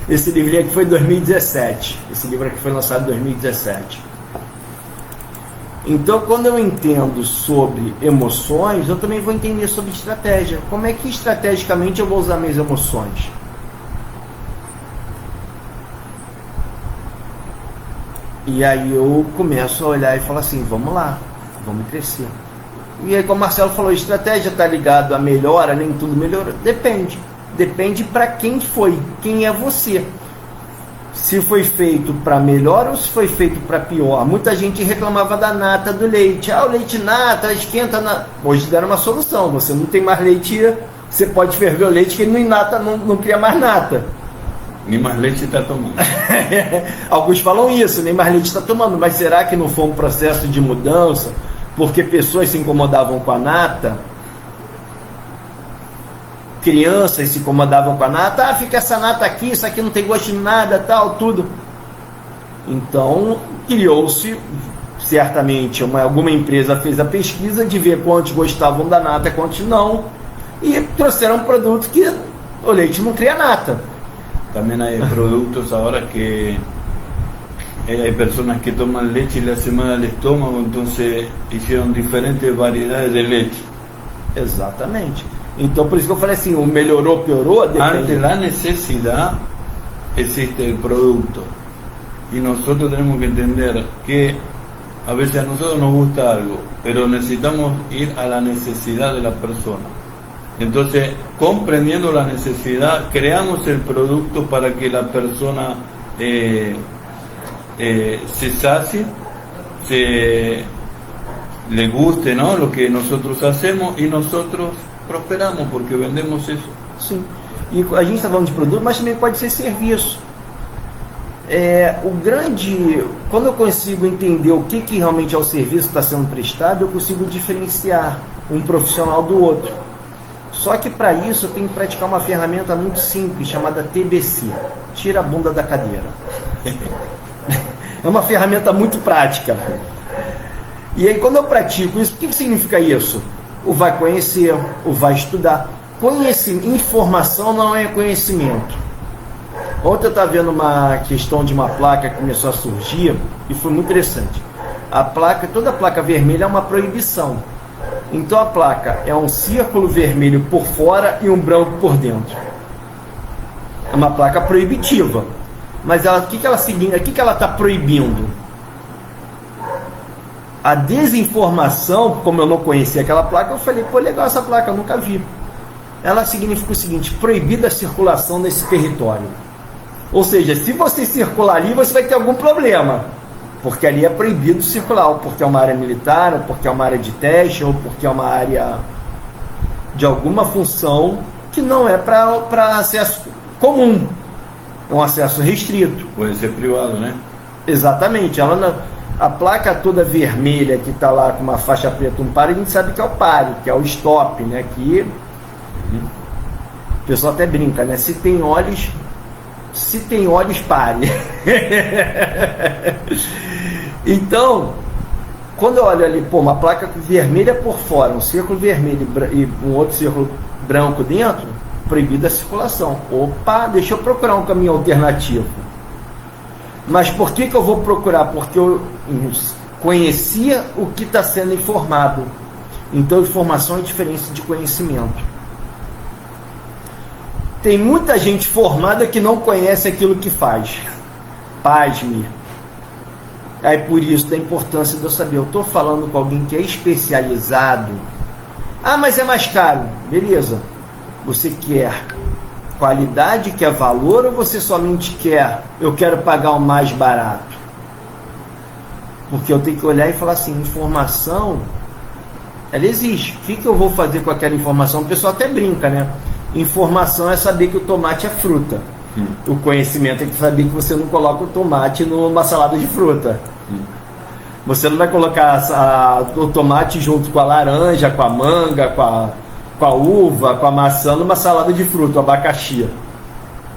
Esse livrinho aqui foi em 2017, esse livro aqui foi lançado em 2017. Então quando eu entendo sobre emoções, eu também vou entender sobre estratégia. Como é que estrategicamente eu vou usar minhas emoções? E aí eu começo a olhar e falo assim, vamos lá, vamos crescer. E aí, como o Marcelo falou, estratégia está ligado a melhora, nem tudo melhora? Depende. Depende para quem foi, quem é você. Se foi feito para melhor ou se foi feito para pior. Muita gente reclamava da nata do leite. Ah, o leite nata, esquenta na... Hoje deram uma solução, você não tem mais leite, você pode ferver o leite que ele não cria mais nata. Nem mais leite está tomando. Alguns falam isso, nem mais leite está tomando, mas será que não foi um processo de mudança porque pessoas se incomodavam com a nata? Crianças se incomodavam com a nata, fica essa nata aqui, isso aqui não tem gosto de nada, tal, tudo. Então criou-se, certamente alguma empresa fez a pesquisa de ver quantos gostavam da nata, quantos não, e trouxeram um produto que o leite não cria nata. Também há produtos agora que hay personas que toman leche y le hace mal al estómago, entonces hicieron diferentes variedades de leche. Exatamente. Então por isso que eu falei assim, o melhorou, piorou, depende. Ante la necesidad existe el producto. Y nosotros tenemos que entender que a veces a nosotros nos gusta algo, pero necesitamos ir a la necesidad de la persona. Entonces, comprendiendo la necesidad, creamos el producto para que la persona se sacie, le guste, ¿no?, lo que nosotros hacemos, y nosotros prosperamos porque vendemos eso. Sim. E a gente está falando de produto, mas também pode ser serviço. Quando eu consigo entender o que realmente é o serviço que está sendo prestado, eu consigo diferenciar um profissional do outro. Só que para isso eu tenho que praticar uma ferramenta muito simples chamada TBC, tira a bunda da cadeira. É uma ferramenta muito prática. E aí quando eu pratico isso, o que significa isso? O vai conhecer, o vai estudar. Informação não é conhecimento. Ontem eu estava vendo uma questão de uma placa que começou a surgir e foi muito interessante. Toda placa vermelha é uma proibição. Então a placa é um círculo vermelho por fora e um branco por dentro. É uma placa proibitiva. Mas o que ela está proibindo? A desinformação. Como eu não conhecia aquela placa, eu falei, pô, legal essa placa, eu nunca vi. Ela significa o seguinte: proibida a circulação nesse território. Ou seja, se você circular ali, você vai ter algum problema, porque ali é proibido circular, ou porque é uma área militar, ou porque é uma área de teste, ou porque é uma área de alguma função que não é para acesso comum, é um acesso restrito. Pode ser privado, né? Exatamente. A placa toda vermelha que está lá com uma faixa preta, um pare, a gente sabe que é o pare, que é o stop, né? Que o pessoal até brinca, né? Se tem olhos, pare. Então, quando eu olho ali, pô, uma placa vermelha por fora, um círculo vermelho e um outro círculo branco dentro, proibida a circulação. Opa, deixa eu procurar um caminho alternativo. Mas por que eu vou procurar? Porque eu conhecia o que está sendo informado. Então, informação é diferente de conhecimento. Tem muita gente formada que não conhece aquilo que faz. Pasme. Aí por isso da importância de eu saber. Eu estou falando com alguém que é especializado. Ah, mas é mais caro. Beleza. Você quer qualidade, quer valor, ou você somente quer, eu quero pagar o mais barato? Porque eu tenho que olhar e falar assim, informação, ela existe. O que eu vou fazer com aquela informação? O pessoal até brinca, né? Informação é saber que o tomate é fruta. O conhecimento é saber que você não coloca o tomate numa salada de fruta. Você não vai colocar o tomate junto com a laranja, com a manga, com a uva, com a maçã numa salada de fruta, o abacaxi.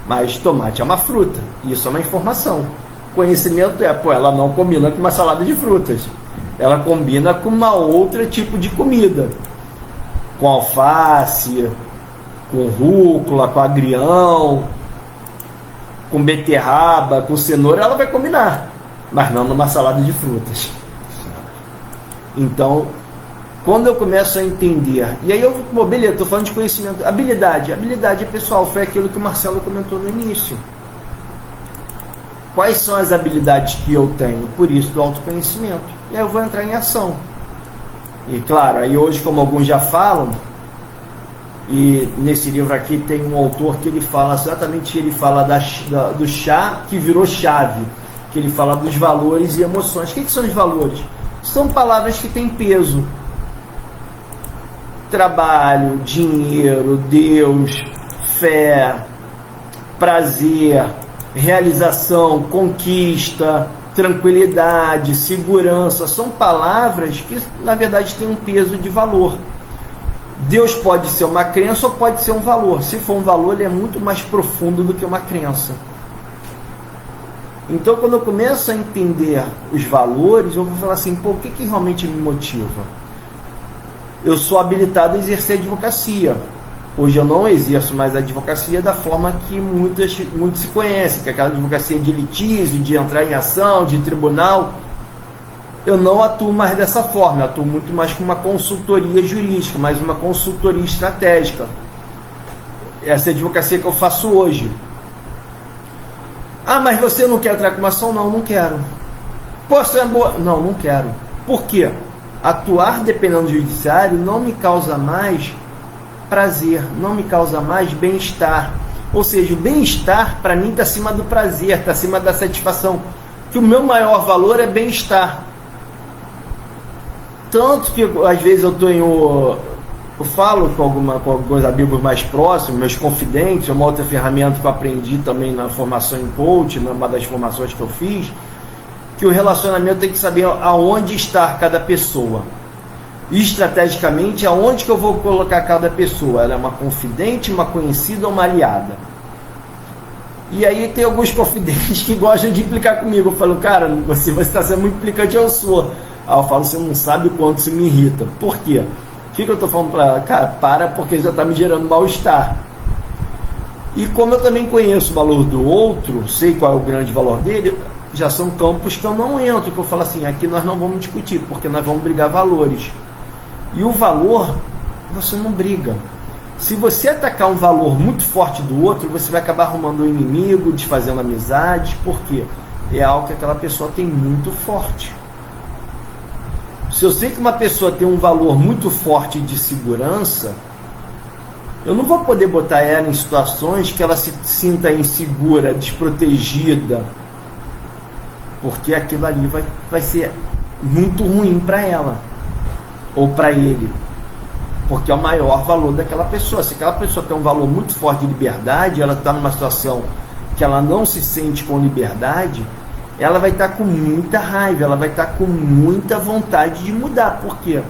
Mas tomate é uma fruta. Isso é uma informação. Conhecimento ela não combina com uma salada de frutas. Ela combina com uma outra tipo de comida. Com alface, com rúcula, com agrião, com beterraba, com cenoura, ela vai combinar, mas não numa salada de frutas. Então, quando eu começo a entender, e aí beleza, estou falando de conhecimento, habilidade, pessoal, foi aquilo que o Marcelo comentou no início. Quais são as habilidades que eu tenho? Por isso, do autoconhecimento. E aí eu vou entrar em ação. E claro, aí hoje, como alguns já falam, e nesse livro aqui tem um autor que ele fala exatamente, ele fala do chá que virou chave, que ele fala dos valores e emoções. O que são os valores? São palavras que têm peso. Trabalho, dinheiro, Deus, fé, prazer, realização, conquista, tranquilidade, segurança. São palavras que na verdade têm um peso de valor. Deus pode ser uma crença ou pode ser um valor. Se for um valor, ele é muito mais profundo do que uma crença. Então, quando eu começo a entender os valores, eu vou falar assim, pô, o que realmente me motiva? Eu sou habilitado a exercer advocacia. Hoje eu não exerço mais a advocacia da forma que muitos se conhecem, que é aquela advocacia de litígio, de entrar em ação, de tribunal. Eu não atuo mais dessa forma, eu atuo muito mais com uma consultoria jurídica, mais uma consultoria estratégica. Essa é a advocacia que eu faço hoje. Ah, mas você não quer entrar com uma ação? Não, não quero. Pô, você é boa? Não, não quero. Por quê? Atuar dependendo do judiciário não me causa mais prazer, não me causa mais bem-estar. Ou seja, o bem-estar para mim está acima do prazer, está acima da satisfação. Que o meu maior valor é bem-estar. Tanto que às vezes eu falo com alguns amigos mais próximos, meus confidentes, uma outra ferramenta que eu aprendi também na formação em coach, numa das formações que eu fiz, que o relacionamento tem que saber aonde está cada pessoa. E estrategicamente, aonde que eu vou colocar cada pessoa? Ela é uma confidente, uma conhecida ou uma aliada? E aí tem alguns confidentes que gostam de implicar comigo. Eu falo, cara, você está sendo muito implicante, eu sou. Aí eu falo, você não sabe o quanto isso me irrita. Por quê? O que eu estou falando para ela? Cara, para, porque já está me gerando mal-estar. E como eu também conheço o valor do outro, sei qual é o grande valor dele, já são campos que eu não entro, que eu falo assim, aqui nós não vamos discutir, porque nós vamos brigar valores. E o valor, você não briga. Se você atacar um valor muito forte do outro, você vai acabar arrumando um inimigo, desfazendo amizades, porque é algo que aquela pessoa tem muito forte. Se eu sei que uma pessoa tem um valor muito forte de segurança, eu não vou poder botar ela em situações que ela se sinta insegura, desprotegida, porque aquilo ali vai ser muito ruim para ela ou para ele, porque é o maior valor daquela pessoa. Se aquela pessoa tem um valor muito forte de liberdade, ela está numa situação que ela não se sente com liberdade, ela vai estar com muita raiva, ela vai estar com muita vontade de mudar, porque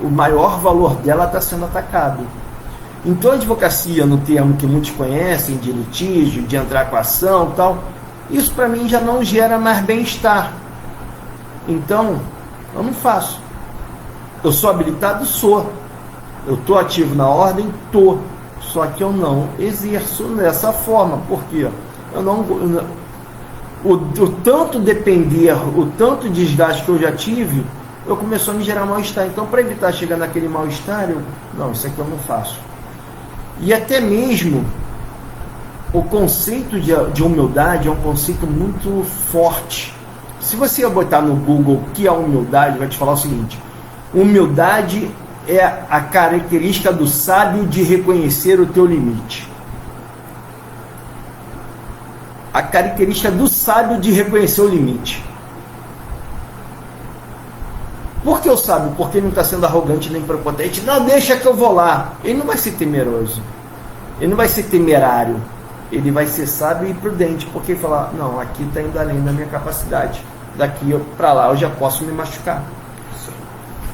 o maior valor dela está sendo atacado. Então a advocacia, no termo que muitos conhecem, de litígio, de entrar com a ação e tal, isso para mim já não gera mais bem-estar. Então, eu não faço. Eu sou habilitado? Sou. Eu estou ativo na ordem? Estou. Só que eu não exerço dessa forma. Por quê? O tanto depender, o tanto desgaste que eu já tive, eu começou a me gerar mal-estar. Então, para evitar chegar naquele mal-estar, não, isso aqui eu não faço. E até mesmo o conceito de humildade é um conceito muito forte. Se você botar no Google o que é humildade, vai te falar o seguinte: humildade é a característica do sábio de reconhecer o teu limite. A característica do sábio de reconhecer o limite. Por que o sábio? Porque ele não está sendo arrogante nem prepotente. Não, deixa que eu vou lá. Ele não vai ser temeroso. Ele não vai ser temerário. Ele vai ser sábio e prudente. Porque ele fala, não, aqui está indo além da minha capacidade. Daqui para lá eu já posso me machucar.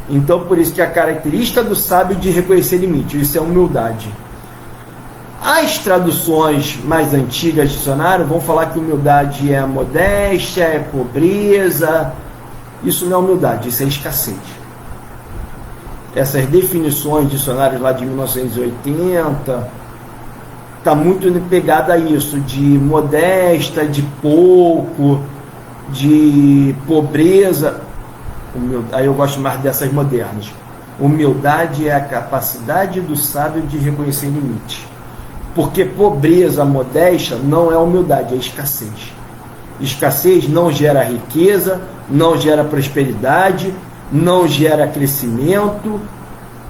Então, por isso que a característica do sábio de reconhecer limite. Isso é humildade. As traduções mais antigas de dicionário vão falar que humildade é modéstia, é pobreza. Isso não é humildade, isso é escassez. Essas definições de dicionários lá de 1980 está muito pegada a isso, de modesta, de pouco, de pobreza. Aí eu gosto mais dessas modernas. Humildade é a capacidade do sábio de reconhecer limite. Porque pobreza, modéstia, não é humildade, é escassez. Escassez não gera riqueza, não gera prosperidade, não gera crescimento.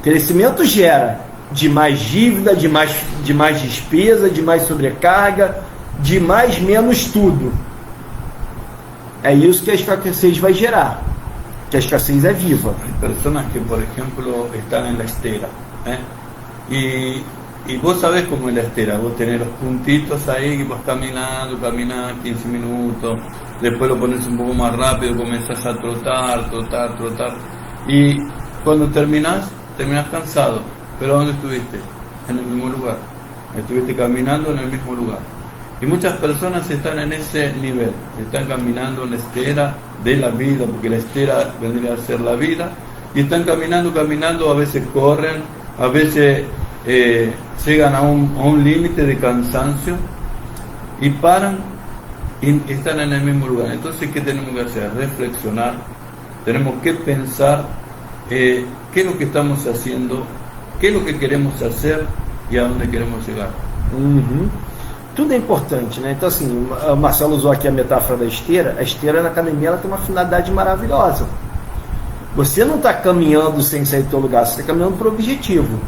Crescimento gera de mais dívida, de mais despesa, de mais sobrecarga, de mais menos tudo. É isso que a escassez vai gerar. Que a escassez é viva. Hay personas que, por ejemplo, están en la estera, y vos sabés cómo es la estera, vos tenés los puntitos ahí, que vas caminando 15 minutos, después lo pones un poco más rápido, comenzás a trotar, y cuando terminás cansado, pero ¿dónde estuviste? En el mismo lugar, estuviste caminando en el mismo lugar. Y muchas personas están en ese nivel, están caminando en la estera de la vida, porque la estera vendría a ser la vida, y están caminando, a veces corren, a veces llegan a un límite de cansancio y paran y están en el mismo lugar. Entonces, ¿qué tenemos que hacer? Reflexionar, tenemos que pensar qué es lo que estamos haciendo, qué es lo que queremos hacer y a dónde queremos llegar. tudo é importante, né? Então, assim, o Marcelo usou aqui a metáfora da esteira. A esteira na academia, ela tem uma finalidade maravilhosa. Você não está caminhando sem sair do seu lugar, você está caminhando para o objetivo.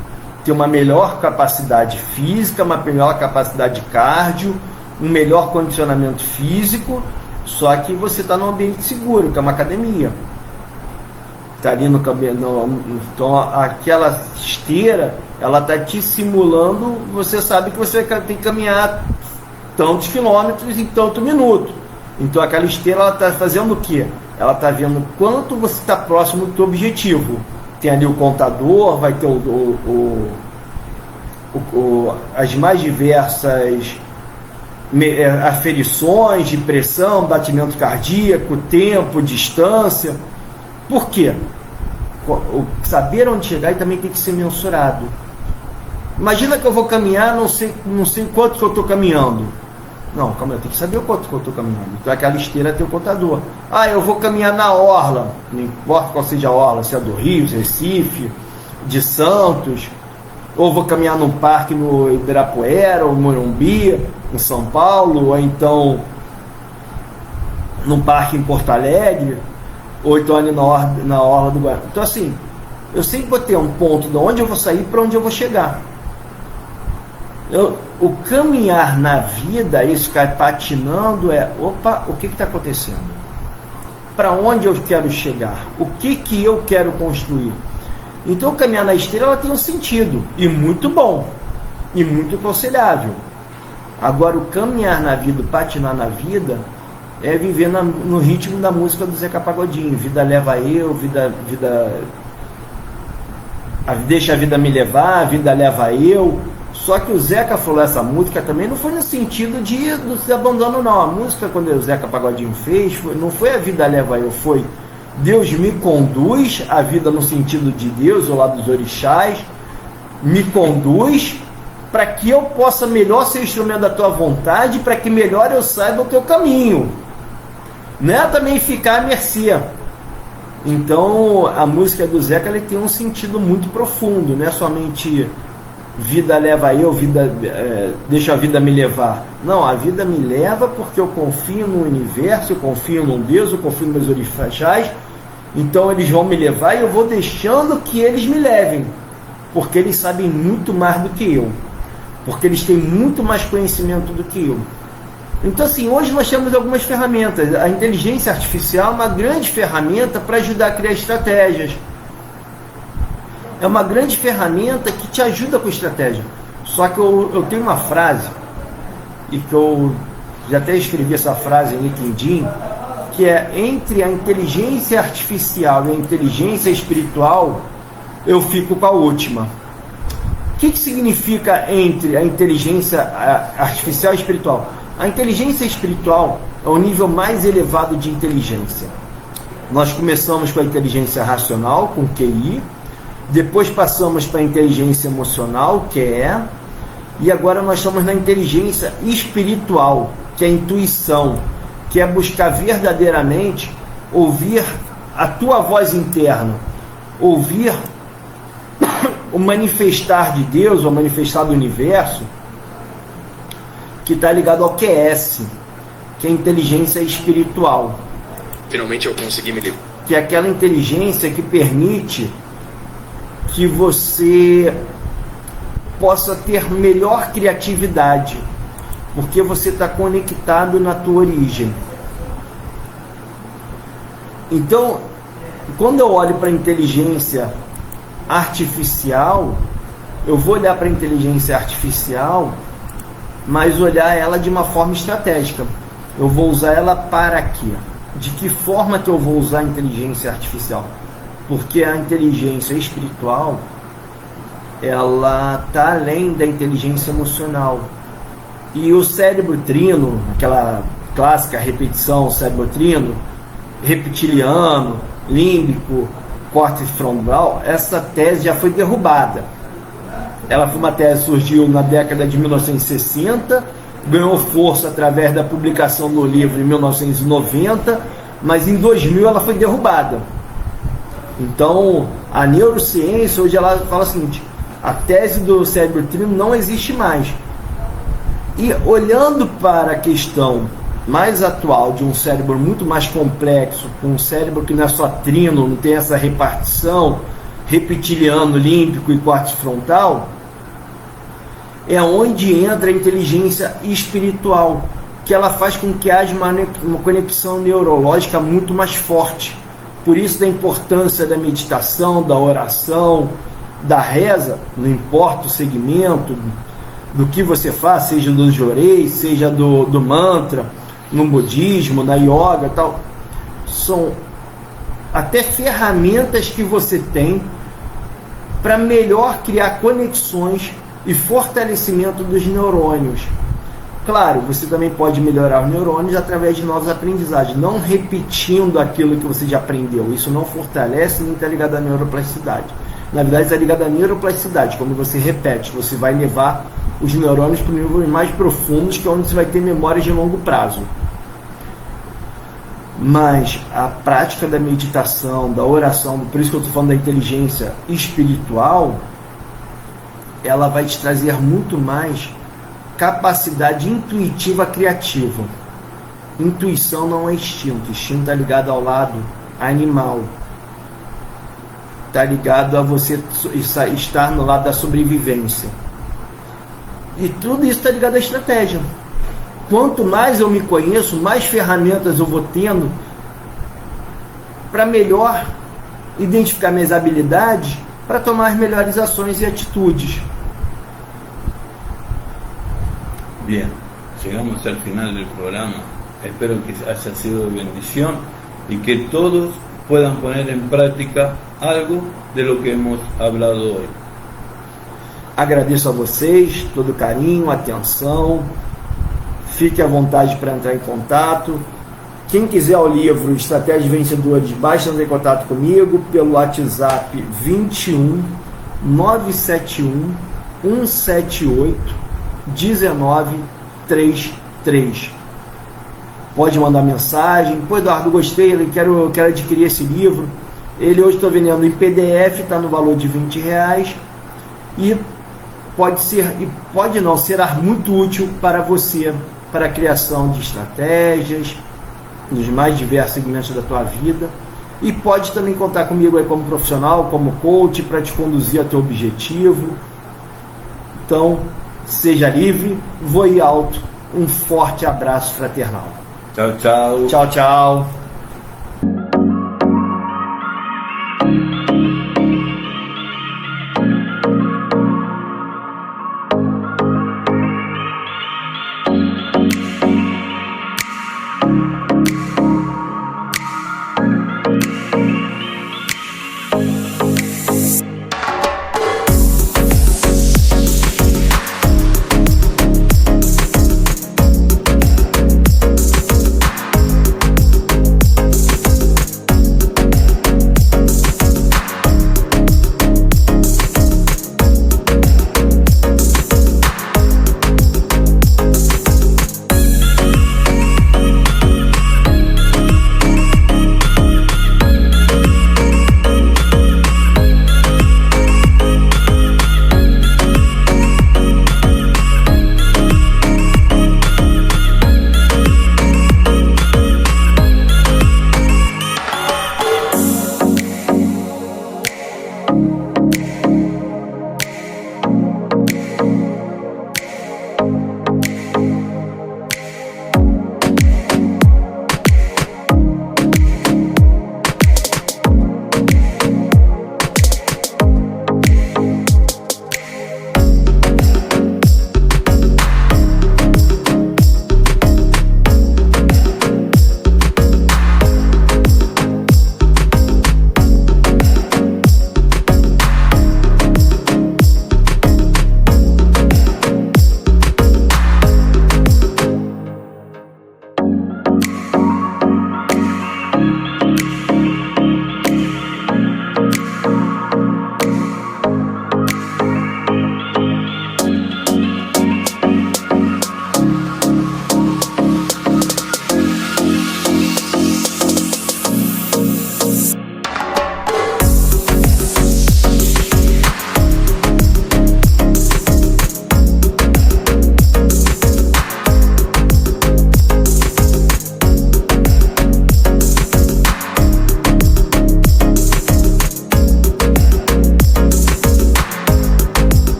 Ter uma melhor capacidade física, uma melhor capacidade cardio, um melhor condicionamento físico, só que você está num ambiente seguro, que é uma academia. Está ali no cabelo. Então, aquela esteira, ela está te simulando, você sabe que você tem que caminhar tantos quilômetros em tanto minuto. Então, aquela esteira, ela está fazendo o quê? Ela está vendo quanto você está próximo do seu objetivo. Tem ali o contador, vai ter as mais diversas aferições de pressão, batimento cardíaco, tempo, distância. Por quê? Saber onde chegar e também tem que ser mensurado. Imagina que eu vou caminhar, não sei quanto que eu estou caminhando. Não, calma, eu tenho que saber o quanto que eu estou caminhando. Então aquela esteira tem o contador. Eu vou caminhar na orla, não importa qual seja a orla, se é do Rio, Recife, de Santos, ou vou caminhar num parque no Ibirapuera, ou Morumbi, em São Paulo, ou então num parque em Porto Alegre, ou então ali na orla do Guarani. Então, assim, eu sempre vou ter um ponto de onde eu vou sair para onde eu vou chegar. O caminhar na vida, isso ficar patinando, o que está acontecendo? Para onde eu quero chegar? O que eu quero construir? Então, caminhar na esteira, ela tem um sentido, e muito bom, e muito aconselhável. Agora, o caminhar na vida, o patinar na vida, é viver no ritmo da música do Zeca Pagodinho. Vida leva eu, deixa a vida me levar, a vida leva eu. Só que o Zeca falou essa música também não foi no sentido de abandono, não. A música, quando o Zeca Pagodinho fez, não foi a vida leva eu, foi Deus me conduz, a vida no sentido de Deus, ou lá dos orixás, me conduz para que eu possa melhor ser instrumento da tua vontade, para que melhor eu saiba o teu caminho. Não é também ficar à mercê. Então, a música do Zeca, ela tem um sentido muito profundo, não é somente vida leva eu, deixa a vida me levar. Não, a vida me leva porque eu confio no universo, eu confio num Deus, eu confio nos meus orixás, então eles vão me levar e eu vou deixando que eles me levem, porque eles sabem muito mais do que eu, porque eles têm muito mais conhecimento do que eu. Então, assim, hoje nós temos algumas ferramentas. A inteligência artificial é uma grande ferramenta para ajudar a criar estratégias. É uma grande ferramenta que te ajuda com estratégia. Só que eu tenho uma frase, e que eu já até escrevi essa frase em LinkedIn, que é: entre a inteligência artificial e a inteligência espiritual, eu fico com a última. O que significa entre a inteligência artificial e espiritual? A inteligência espiritual é o nível mais elevado de inteligência. Nós começamos com a inteligência racional, com QI, depois passamos para a inteligência emocional, que é, e agora nós estamos na inteligência espiritual, que é a intuição, que é buscar verdadeiramente ouvir a tua voz interna, ouvir o manifestar de Deus, o manifestar do universo, que está ligado ao QS, que é a inteligência espiritual. Finalmente eu consegui me livrar. Que é aquela inteligência que permite que você possa ter melhor criatividade, porque você está conectado na tua origem. Então, quando eu olho para a inteligência artificial, eu vou olhar para a inteligência artificial, mas olhar ela de uma forma estratégica. Eu vou usar ela para quê? De que forma que eu vou usar a inteligência artificial? Porque a inteligência espiritual, ela está além da inteligência emocional. E o cérebro trino, aquela clássica repetição, cérebro trino, reptiliano, límbico, córtex frontal, essa tese já foi derrubada. Ela foi uma tese que surgiu na década de 1960, ganhou força através da publicação do livro em 1990, mas em 2000 ela foi derrubada. Então, a neurociência, hoje ela fala o seguinte: a tese do cérebro trino não existe mais. E olhando para a questão mais atual de um cérebro muito mais complexo, com um cérebro que não é só trino, não tem essa repartição reptiliano, límbico e córtex frontal, é onde entra a inteligência espiritual, que ela faz com que haja uma conexão neurológica muito mais forte. Por isso da importância da meditação, da oração, da reza, não importa o segmento do que você faz, seja do jorei, seja do mantra, no budismo, na yoga, tal, são até ferramentas que você tem para melhor criar conexões e fortalecimento dos neurônios. Claro, você também pode melhorar os neurônios através de novas aprendizagens, não repetindo aquilo que você já aprendeu. Isso não fortalece nem está ligado à neuroplasticidade. Na verdade, está ligado à neuroplasticidade. Quando você repete, você vai levar os neurônios para níveis mais profundos, que é onde você vai ter memórias de longo prazo. Mas a prática da meditação, da oração, por isso que eu estou falando da inteligência espiritual, ela vai te trazer muito mais capacidade intuitiva criativa. Intuição não é instinto. Instinto está ligado ao lado animal. Está ligado a você estar no lado da sobrevivência. E tudo isso está ligado à estratégia. Quanto mais eu me conheço, mais ferramentas eu vou tendo para melhor identificar minhas habilidades para tomar as melhores ações e atitudes. Bien, llegamos al final del programa. Espero que haya sido de bendición y que todos puedan poner en práctica algo de lo que hemos hablado hoy. Agradeço a vocês todo o carinho, atenção. Fique à vontade para entrar em contato. Quem quiser o livro Estratégias Vencedoras, basta entrar em contato comigo pelo WhatsApp 21 971 178 1933. Pode mandar mensagem. Pô, Eduardo, gostei, quero adquirir esse livro. Ele hoje estou vendendo em PDF, está no valor de R$20 e pode não será muito útil para você, para a criação de estratégias nos mais diversos segmentos da tua vida, e pode também contar comigo aí como profissional, como coach, para te conduzir ao teu objetivo. Então, seja livre, voe alto. Um forte abraço fraternal. Tchau, tchau. Tchau, tchau.